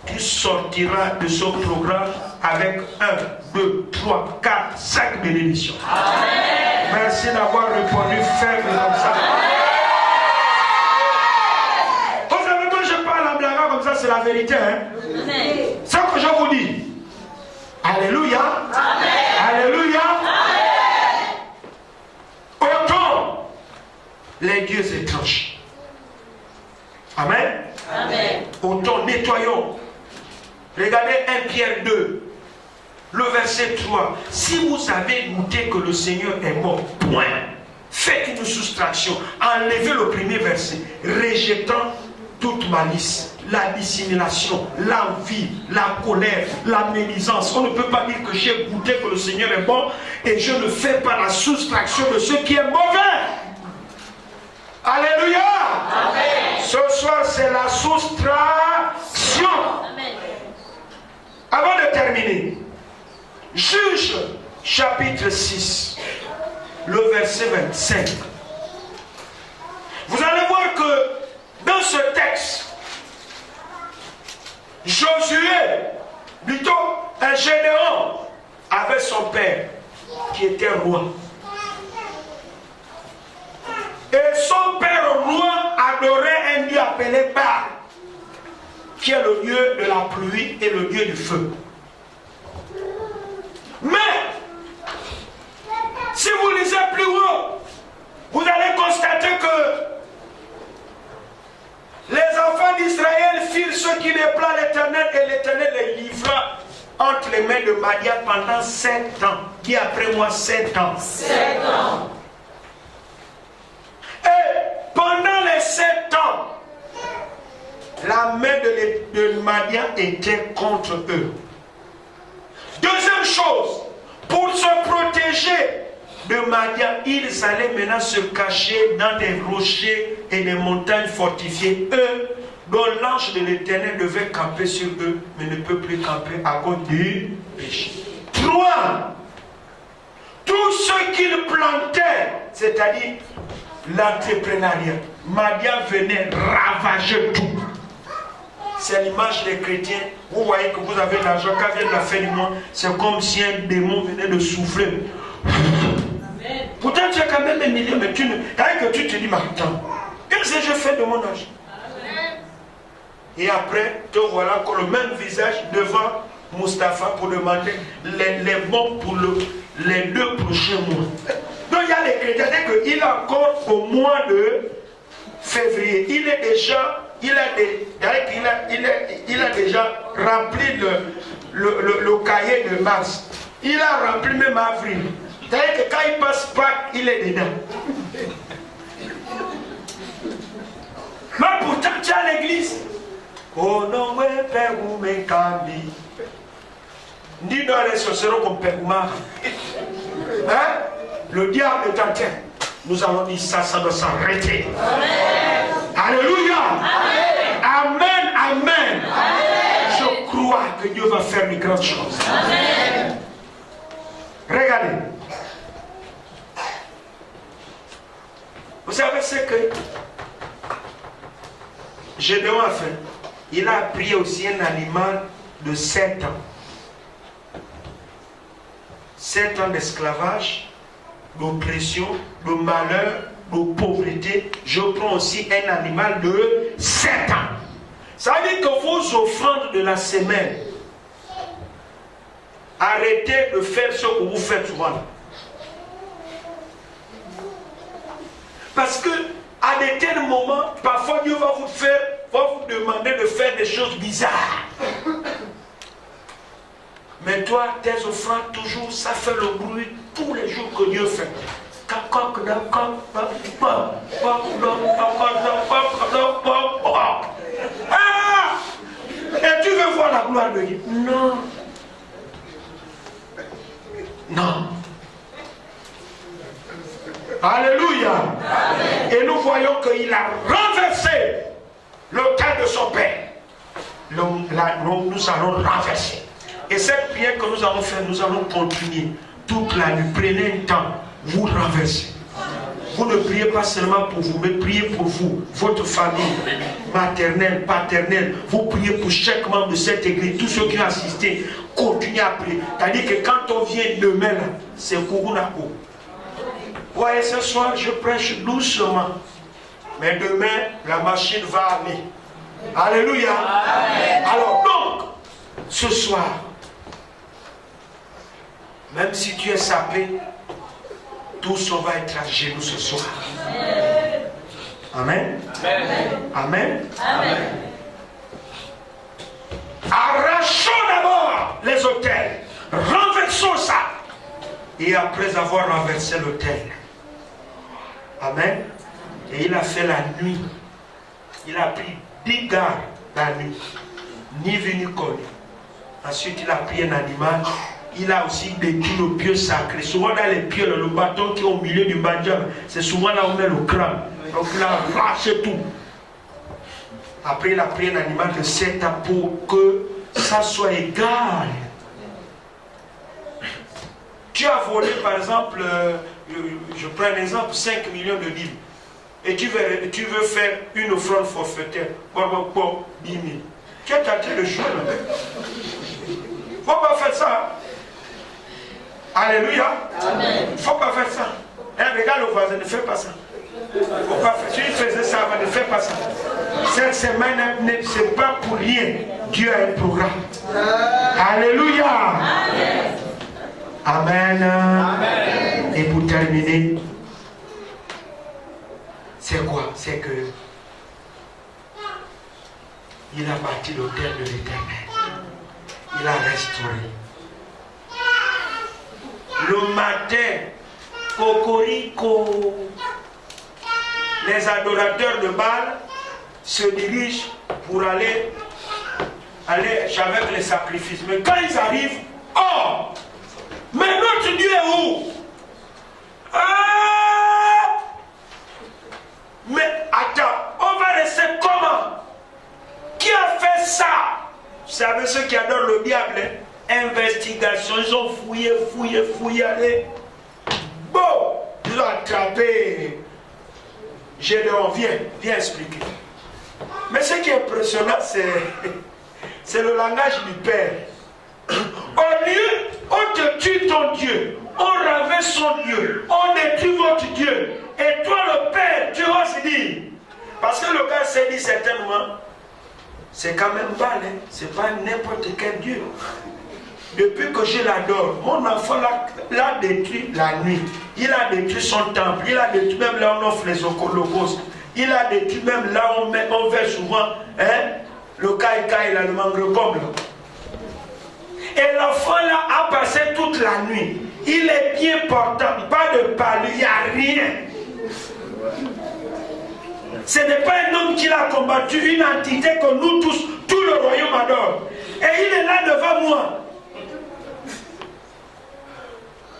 tu sortiras de ce programme avec 1, 2, 3, 4, 5 bénédictions. Amen. Merci d'avoir répondu ferme comme ça. Vous savez, quand je parle en blaguant comme ça, c'est la vérité. Hein? C'est ce que je vous dis. Alléluia. Amen. Alléluia. Amen. Autant les dieux étranges. Amen. Amen. Autant nettoyons. Regardez 1 Pierre 2, le verset 3. Si vous avez goûté que le Seigneur est mort, point. Faites une soustraction. Enlevez le premier verset. Rejetant toute malice, la dissimulation, l'envie, la colère, la médisance. On ne peut pas dire que j'ai goûté que le Seigneur est bon et je ne fais pas la soustraction de ce qui est mauvais. Alléluia. Amen. Ce soir, c'est la soustraction. Amen. Avant de terminer, Juge chapitre 6, le verset 25. Vous allez voir que dans ce texte, Josué, plutôt un Gédéon, avait son père qui était roi. Et son père roi adorait un dieu appelé Baal, qui est le dieu de la pluie et le dieu du feu. Mais, si vous lisez plus haut, vous allez constater que les enfants d'Israël firent ce qui déplaît à l'Éternel et l'Éternel les livra entre les mains de Madian pendant 7 ans. Dis après moi 7 ans. 7 ans. Et pendant les 7 ans, la main de Madian était contre eux. Deuxième chose, pour se protéger de Madian, ils allaient maintenant se cacher dans des rochers et des montagnes fortifiées. Eux, dont l'ange de l'Éternel devait camper sur eux, mais ne peut plus camper à cause du péché. 3. Tout ce qu'ils plantaient, c'est-à-dire l'entrepreneuriat, Madian venait ravager tout. C'est l'image des chrétiens. Vous voyez que vous avez de l'argent, quand vient la fin du mois, c'est comme si un démon venait de souffler. Amen. Pourtant tu as quand même un million, mais tu ne. Que tu te dis, mais attends, qu'est-ce que je fais de mon argent? Et après, te voilà encore le même visage devant Mustapha pour demander les bons pour les 2 prochains mois. Donc il y a les chrétiens, dès qu'il est encore au mois de février, il est déjà. Il a déjà rempli le cahier de mars. Il a rempli même avril. C'est-à-dire que quand il passe Pâques, il est dedans. Mais pourtant, tu es à l'église. Oh non, ouais, Père ou mes cambi. Ni dans les sorcereurs comme Père Oumar. Hein? Le diable est en terre. Nous allons dire ça doit s'arrêter. Alléluia. Amen. Amen. Amen. Je crois que Dieu va faire de grandes choses. Amen. Regardez. Vous savez ce que Gédéon a fait? Il a pris aussi un animal de 7 ans. 7 ans d'esclavage, d'oppression, de malheur, de pauvreté. Je prends aussi un animal de 7 ans. Ça veut dire que vos offrandes de la semaine, arrêtez de faire ce que vous faites souvent. Parce que à des tels moments, parfois Dieu va vous demander de faire des choses bizarres. Mais toi, tes offrandes, toujours, ça fait le bruit tous les jours que Dieu fait. Ah! Et tu veux voir la gloire de Dieu? Non. Non. Alléluia. Amen. Et nous voyons qu'il a renversé le cœur de son père. Nous allons renverser. Et cette prière que nous allons faire, nous allons continuer toute la nuit. Prenez un temps vous renversez. Vous ne priez pas seulement pour vous, mais priez pour vous, votre famille, maternelle, paternelle. Vous priez pour chaque membre de cette église, tous ceux qui ont assisté. Continuez à prier. C'est-à-dire que quand on vient demain, là, c'est Kurunako. Voyez, ce soir, je prêche doucement. Mais demain, la machine va aller. Alléluia. Amen. Alors donc, ce soir, même si tu es sapé, tous on va être à genoux ce soir. Amen. Amen. Amen. Amen. Arrachons d'abord les autels. Renversons ça. Et après avoir renversé l'autel. Amen. Et il a fait la nuit. Il a pris 10 gardes la nuit. Ni vu ni connu. Ensuite, il a pris un animal. Il a aussi détruit le pieu sacré. Souvent dans les pieux, le bâton qui est au milieu du banjan, c'est souvent là où on met le crâne. Donc il a arraché tout. Après, il a pris un animal de 7 ans pour que ça soit égal. Tu as volé, par exemple, je prends un exemple, 5 millions de livres. Et tu veux faire une offrande forfaitaire. Bon, 10 000. Tu as tenté de jouer. Il ne faut pas faire ça. Alléluia. Il ne faut pas faire ça. Regarde le voisin, ne fais pas ça. Faut pas faire. Si tu faisais ça, ne fais pas ça. Cette semaine, c'est pas pour rien. Dieu a un programme. Alléluia. Amen. Amen. Et pour terminer, c'est quoi? C'est que il a bâti l'autel de l'Éternel. Il a restauré. Le matin, cocorico, les adorateurs de Baal se dirigent pour aller avec les sacrifices. Mais quand ils arrivent, oh, mais notre Dieu est où? Ah! Mais attends, on va rester comment? Qui a fait ça? Vous savez ceux qui adorent le diable, hein? Investigation, ils ont fouillé, allez. Bon, ils ont attrapé. Gédéon, viens expliquer. Mais ce qui est impressionnant, c'est le langage du Père. Au lieu, on te tue ton Dieu, on renverse son Dieu, on détruit votre Dieu. Et toi, le Père, tu oses dire. Parce que le gars s'est dit certainement, c'est quand même Baal, hein? C'est pas n'importe quel Dieu. Depuis que je l'adore, mon enfant l'a détruit la nuit. Il a détruit son temple. Il a détruit même là où on offre les holocaustes. Il a détruit même là où on fait souvent le caïcaï, le mangrove. Et l'enfant là a passé toute la nuit. Il est bien portant, pas de palu, il n'y a rien. Ce n'est pas un homme qui l'a combattu, une entité que nous tous, tout le royaume adore. Et il est là devant moi.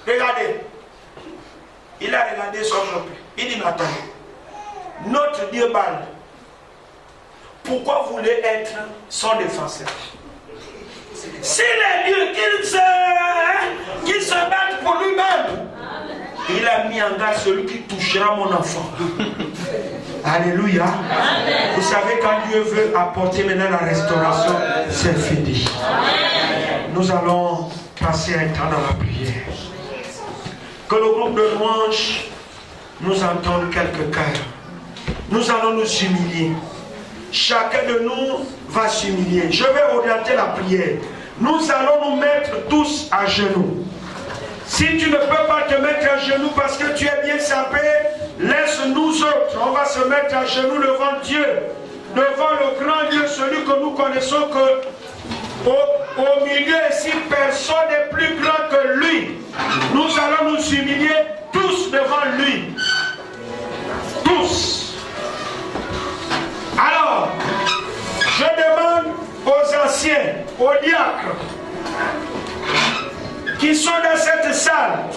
Regardez. Il a regardé son peuple. Il dit, attendez. Notre Dieu Baal, pourquoi vous voulez être son défenseur? C'est les dieux qui se battent pour lui-même. Il a mis en garde celui qui touchera mon enfant. Alléluia. Amen. Vous savez, quand Dieu veut apporter maintenant la restauration, c'est fini. Amen. Nous allons passer un temps dans la prière. Que le groupe de louanges nous entende quelques cœurs. Nous allons nous humilier. Chacun de nous va s'humilier. Je vais orienter la prière. Nous allons nous mettre tous à genoux. Si tu ne peux pas te mettre à genoux parce que tu es bien sapé, laisse-nous autres. On va se mettre à genoux devant Dieu. Devant le grand Dieu, celui que nous connaissons, que au milieu ici, personne n'est plus grand que lui. Nous allons nous humilier tous devant lui. Tous. Alors, je demande aux anciens, aux diacres, qui sont dans cette salle,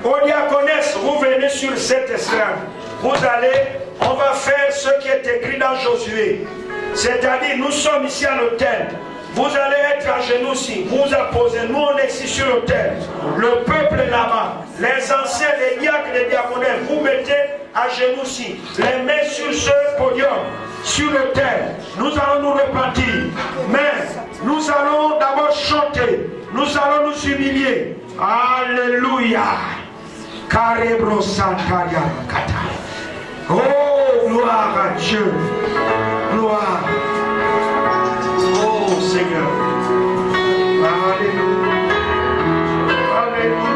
aux diaconesses, vous venez sur cette estrade. Vous allez, on va faire ce qui est écrit dans Josué. C'est-à-dire, nous sommes ici à l'autel. Vous allez être à genoux ici, vous apposez, nous on est ici sur l'autel. Le peuple est là-bas. les anciens, les diacres, les diaconnes, vous mettez à genoux ci, les mains sur ce podium, sur l'autel. Nous allons nous repentir. Mais nous allons d'abord chanter. Nous allons nous humilier. Alléluia. Karebro Santaria Kata. Oh, gloire à Dieu. Gloire. Oh, Seigneur. Alléluia. Alléluia.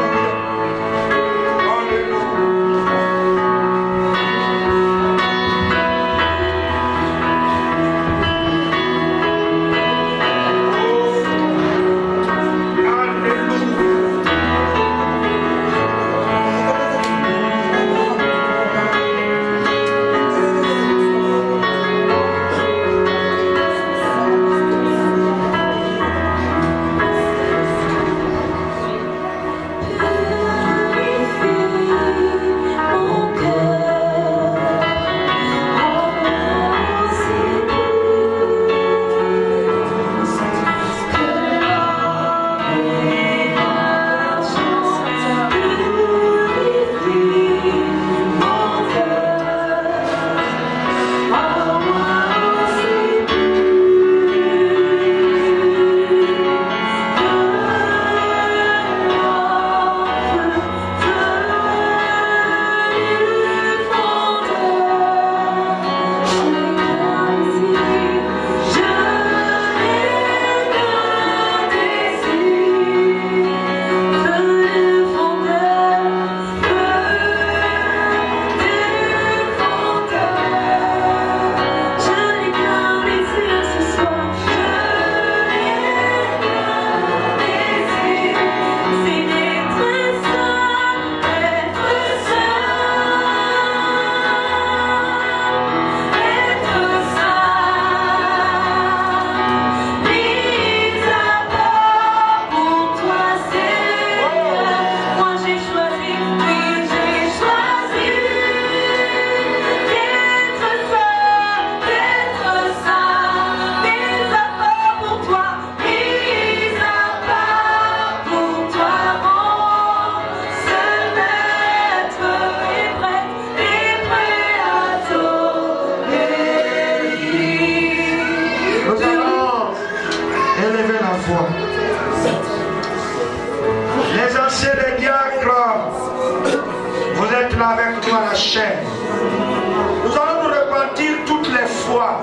Nous allons nous repentir toutes les fois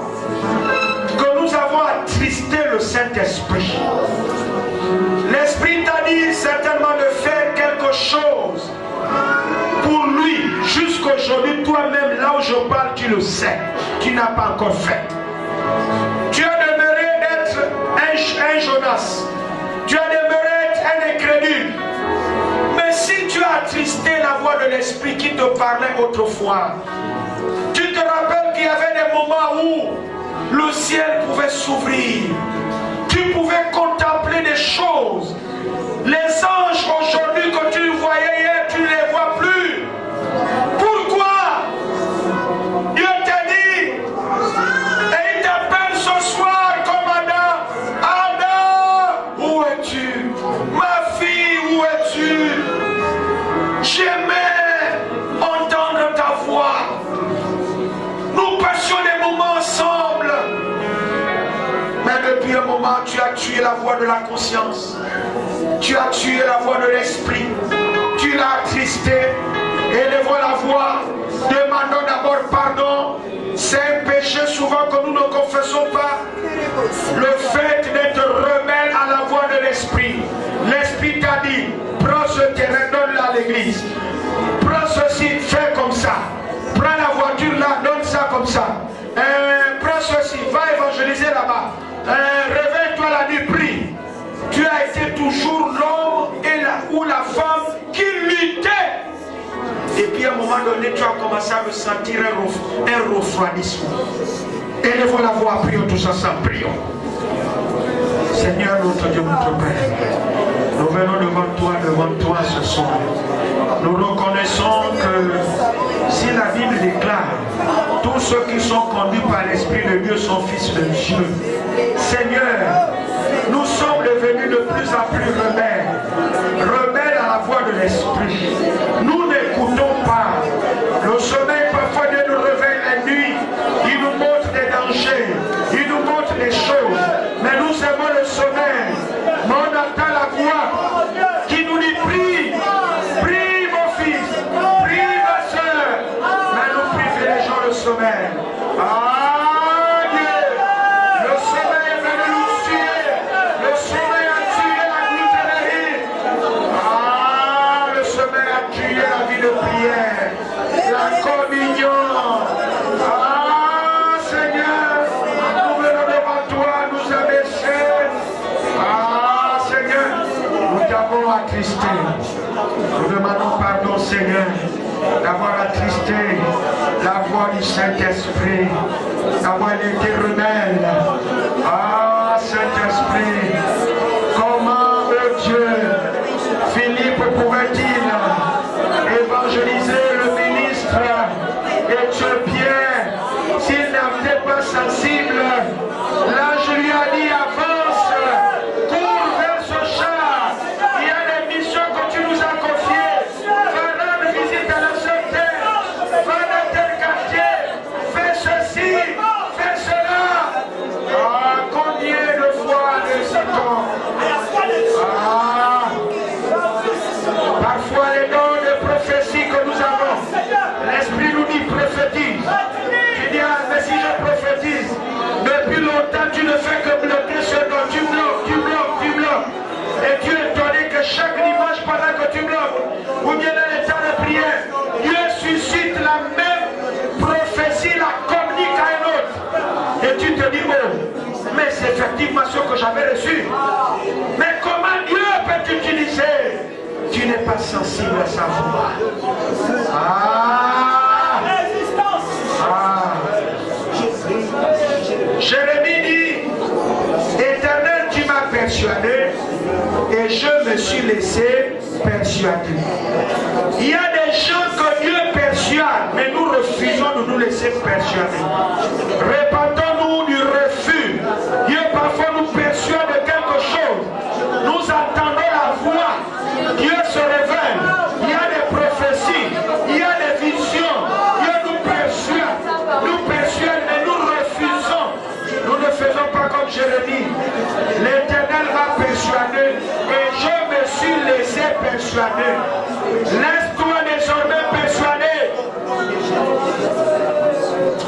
que nous avons attristé le Saint-Esprit. L'Esprit t'a dit certainement de faire quelque chose pour lui. Jusqu'aujourd'hui, toi-même, là où je parle, tu le sais. Tu n'as pas encore fait. Tu as demeuré d'être un Jonas. Tu as demeuré être un incrédule. Mais si tu as attristé la voix de l'Esprit qui te parlait autrefois, tu te rappelles qu'il y avait des moments où le ciel pouvait s'ouvrir. Tu pouvais contempler des choses. Les anges aujourd'hui que tu voyais hier, tu ne les vois plus. Pourquoi? Dieu t'a dit, et il t'appelle ce soir comme Adam. Adam, où es-tu? Ma fille, où es-tu? J'aimais entendre ta voix. Nous passions des moments ensemble. Mais depuis un moment, tu as tué la voix de la conscience. Tu as tué la voix de l'esprit. Tu l'as attristé. Élevons la voix. Demandons d'abord pardon. C'est un péché souvent que nous ne confessons pas. Le fait d'être rebelle à la voix de l'esprit. L'esprit t'a dit, prends ce terrain, donne-le à l'église. Prends ceci, fais comme ça. Prends la voiture là, donne ça comme ça. Prends ceci, va évangéliser là-bas. Réveille-toi la nuit, prie. Tu as été toujours l'homme ou la femme qui luttait. Et puis à un moment donné, tu as commencé à ressentir un refroidissement. Élevons la voix, prions tous ensemble, prions. Seigneur notre Dieu, notre Père, nous venons devant toi ce soir. Nous reconnaissons que si la Bible déclare tous ceux qui sont conduits par l'Esprit de Dieu sont fils de Dieu. Seigneur, nous sommes devenus de plus en plus rebelles. Rebelles à la voix de l'esprit. Nous n'écoutons pas. Le sommeil parfois de nous réveille la nuit. Il nous montre des dangers. Il nous montre des choses. Mais nous aimons le sommeil. Mais on entend la voix qui nous dit prie. Prie mon fils. Prie ma soeur. Mais nous privilégions le sommeil. Ah Dieu. Le sommeil est venu nous tuer. Le sommeil a tué la gloutonnerie. Ah, le sommeil a tué la vie de prière. La communion. Ah Seigneur, nous venons devant toi, nous abaisser. Ah Seigneur, nous t'avons attristé. Nous demandons pardon Seigneur d'avoir attristé la voix du Saint-Esprit, d'avoir été rebelle. Ah Saint-Esprit, comment, oh Dieu, Philippe pouvait-il évangéliser le ministre éthiopien s'il n'était pas sensible? L'ange lui a dit avance, cours vers ce char. Il y a des missions que tu nous as confiées. Va rendre visite à la seule terre. Va dans tel quartier. Fais ceci, fais cela. Ah, combien de fois de ce temps? Ah, parfois les dons de prophétie que nous avons, l'Esprit nous dit prophétise. Tu dis, ah, mais si je prophétise, depuis longtemps tu ne fais que bloquer ce don. Tu bloques, tu bloques, tu bloques. Et tu es étonné que chaque dimanche pendant que tu bloques, ou bien dans les temps de prière, Dieu suscite la même prophétie, la communique à un autre. Et tu te dis, oh, mais c'est effectivement ce que j'avais reçu. Mais comment Dieu peut t'utiliser? Tu n'es pas sensible à sa voix. Ah! Ah! Jérémie dit, Éternel, tu m'as persuadé et je me suis laissé persuader. Il y a des gens que Dieu persuade, mais nous refusons de nous laisser persuader. Répandons-nous du refus. Dieu parfois nous persuade de quelque chose. Nous entendons la voix. Dieu se révèle. Il y a des prophéties. Il y a des visions. Dieu nous persuade, mais nous refusons. Nous ne faisons pas comme Jérémie. L'Éternel m'a persuadé et je me suis laissé persuader. Laisse-toi désormais persuader.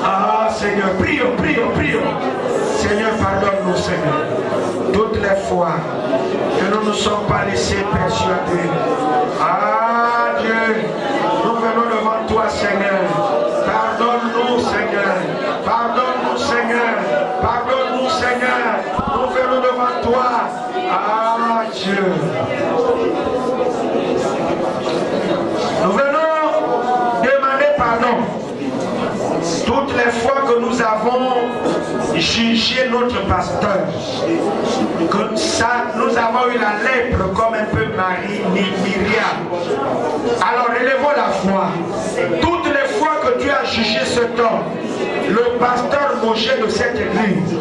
Ah Seigneur, prions, prions, prions. Seigneur, pardonne-nous Seigneur. Toutes les fois que nous ne nous sommes pas laissés persuader. Ah Dieu, nous venons devant toi Seigneur. Pardonne-nous Seigneur. Pardonne-nous Seigneur. Pardonne-nous Seigneur. Nous venons devant toi. Ah Dieu. Nous venons demander pardon. Toutes les fois que nous avons jugé notre pasteur, comme ça, nous avons eu la lèpre comme un peu Marie, Myriam. Alors élevons la voix. Toutes les fois que tu as jugé cet homme, le pasteur Moshe de cette église,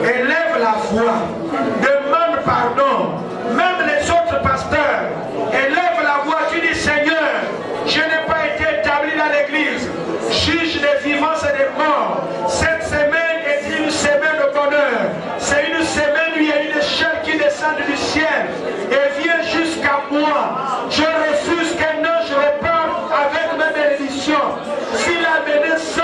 élève la voix, demande pardon. Même les autres pasteurs, élève la voix. Tu dis Seigneur, je n'ai pas été établi dans l'église. Juge des vivants et des morts. Cette semaine est une semaine de bonheur. C'est une semaine où il y a une échelle qui descend du ciel et vient jusqu'à moi. Je refuse qu'un ange reparte avec mes bénédictions. S'il a amené 100,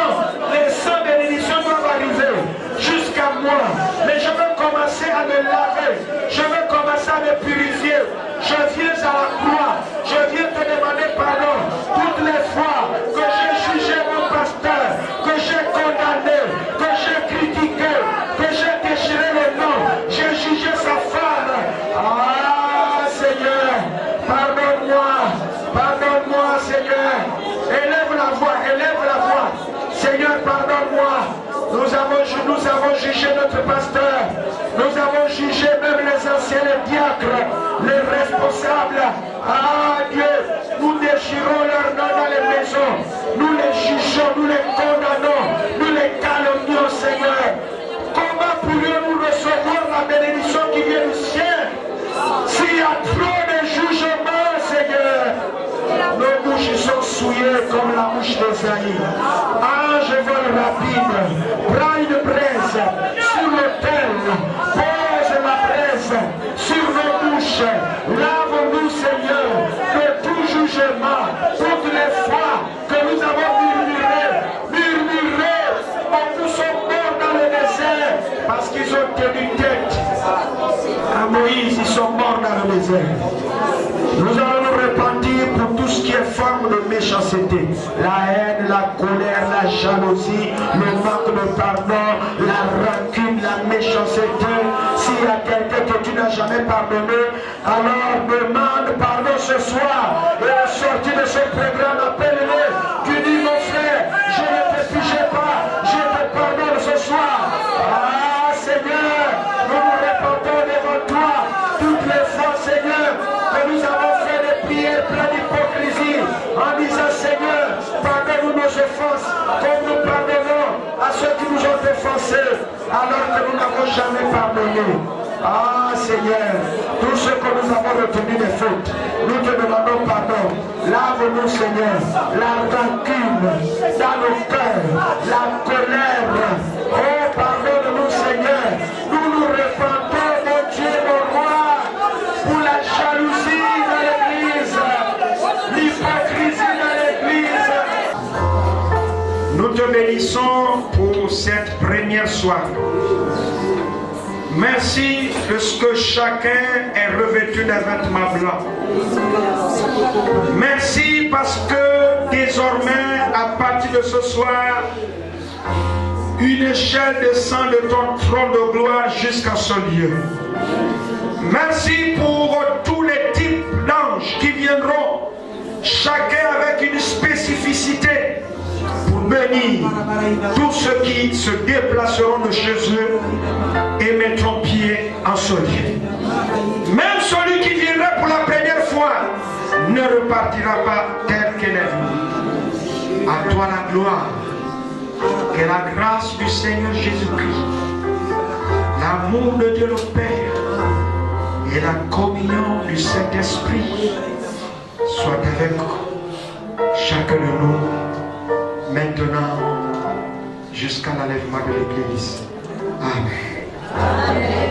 les 100 bénédictions doivent arriver jusqu'à moi. Mais je veux commencer à me laver. Je veux commencer à me purifier. Je viens à la croix. Je viens te demander pardon. Toutes les fois que j'ai jugé mon pasteur, que j'ai condamné, que j'ai critiqué, que j'ai déchiré le nom, j'ai jugé sa femme. Ah Seigneur, pardonne-moi. Pardonne-moi Seigneur. Élève la voix, élève la voix. Seigneur, pardonne-moi. Nous avons jugé notre pasteur. Nous avons jugé même les anciens, les diacres, les responsables. Ah Dieu, nous déchirons leurs noms dans les maisons. Nous les jugeons, nous les condamnons, nous les calomnions, Seigneur. Comment pourrions-nous recevoir la bénédiction qui vient du ciel s'il y a trop de jugements, Seigneur? souillé comme la mouche d'Esaïe. Ange vol rapide, prends une braise sur l'autel, pose la braise sur nos bouches, lave-nous Seigneur de tout jugement, toutes les fois que nous avons murmuré, nous sommes morts dans le désert parce qu'ils ont tenu tête à Moïse, ils sont morts dans le désert. Nous allons nous repentir pour tout ce qui est forme de méchanceté, la haine, la colère, la jalousie, le manque de pardon, la rancune, la méchanceté. S'il y a quelqu'un que tu n'as jamais pardonné, alors demande pardon ce soir et à sortir de ce programme, appelle-le. Tu dis mon frère, je ne te fiche pas, je te pardonne ce soir. Ah Seigneur, nous nous répandons devant toi toutes les fois Seigneur que nous avons fait des prières pleines d'hypocrisie en disant Seigneur, pardonne-nous nos offenses comme nous pardonnons à ceux qui nous ont offensés alors que nous n'avons jamais pardonné. Ah Seigneur, tout ce que nous avons retenu des fautes, nous te demandons pardon. Lave-nous Seigneur, la rancune dans nos cœurs, la colère. Oh pardonne-nous Seigneur, nous nous repentons mon Dieu, mon roi, pour la jalousie dans l'église, l'hypocrisie dans l'église. Nous te bénissons pour cette première soirée. Merci parce que chacun est revêtu d'un vêtement blanc. Merci parce que désormais, à partir de ce soir, une échelle descend de ton trône de gloire jusqu'à ce lieu. Merci pour tous les types d'anges qui viendront, chacun avec une spécificité, pour bénir tous ceux qui se déplaceront de chez eux et mettront pied en ce lieu. Même celui qui viendra pour la première fois ne repartira pas tel qu'elle est venue. À toi la gloire, que la grâce du Seigneur Jésus-Christ, l'amour de Dieu le Père et la communion du Saint-Esprit soient avec chacun de nous maintenant jusqu'à l'enlèvement de l'Église. Amen. Amen.